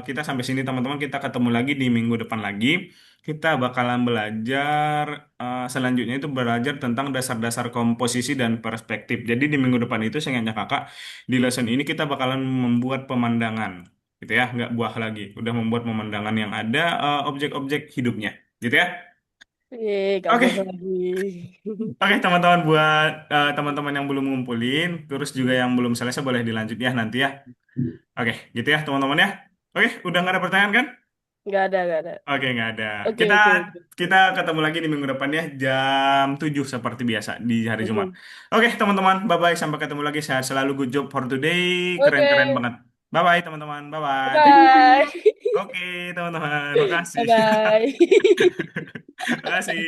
[SPEAKER 1] Kita sampai sini teman-teman. Kita ketemu lagi di minggu depan lagi. Kita bakalan belajar selanjutnya itu belajar tentang dasar-dasar komposisi dan perspektif. Jadi di minggu depan itu saya ngajak kakak di lesson ini kita bakalan membuat pemandangan, gitu ya, nggak buah lagi. Udah membuat pemandangan yang ada objek-objek hidupnya, gitu ya.
[SPEAKER 2] Gak
[SPEAKER 1] Oke,
[SPEAKER 2] bosan lagi.
[SPEAKER 1] Oke, teman-teman buat teman-teman yang belum ngumpulin, terus juga yang belum selesai boleh dilanjut ya nanti ya. Oke, gitu ya teman-teman ya. Oke, udah nggak ada pertanyaan kan?
[SPEAKER 2] Gak ada, gak ada.
[SPEAKER 1] Oke, nggak ada.
[SPEAKER 2] Oke,
[SPEAKER 1] Kita
[SPEAKER 2] oke, oke.
[SPEAKER 1] kita ketemu lagi di minggu depan ya jam 7 seperti biasa di hari Jumat.
[SPEAKER 2] Mhm.
[SPEAKER 1] Oke, teman-teman, bye-bye sampai ketemu lagi. Sehat selalu, good job for today. Keren-keren
[SPEAKER 2] Oke,
[SPEAKER 1] banget. Bye-bye teman-teman. Bye-bye. Thank you.
[SPEAKER 2] bye.
[SPEAKER 1] Oke, teman-teman. Makasih.
[SPEAKER 2] Bye-bye.
[SPEAKER 1] Makasih.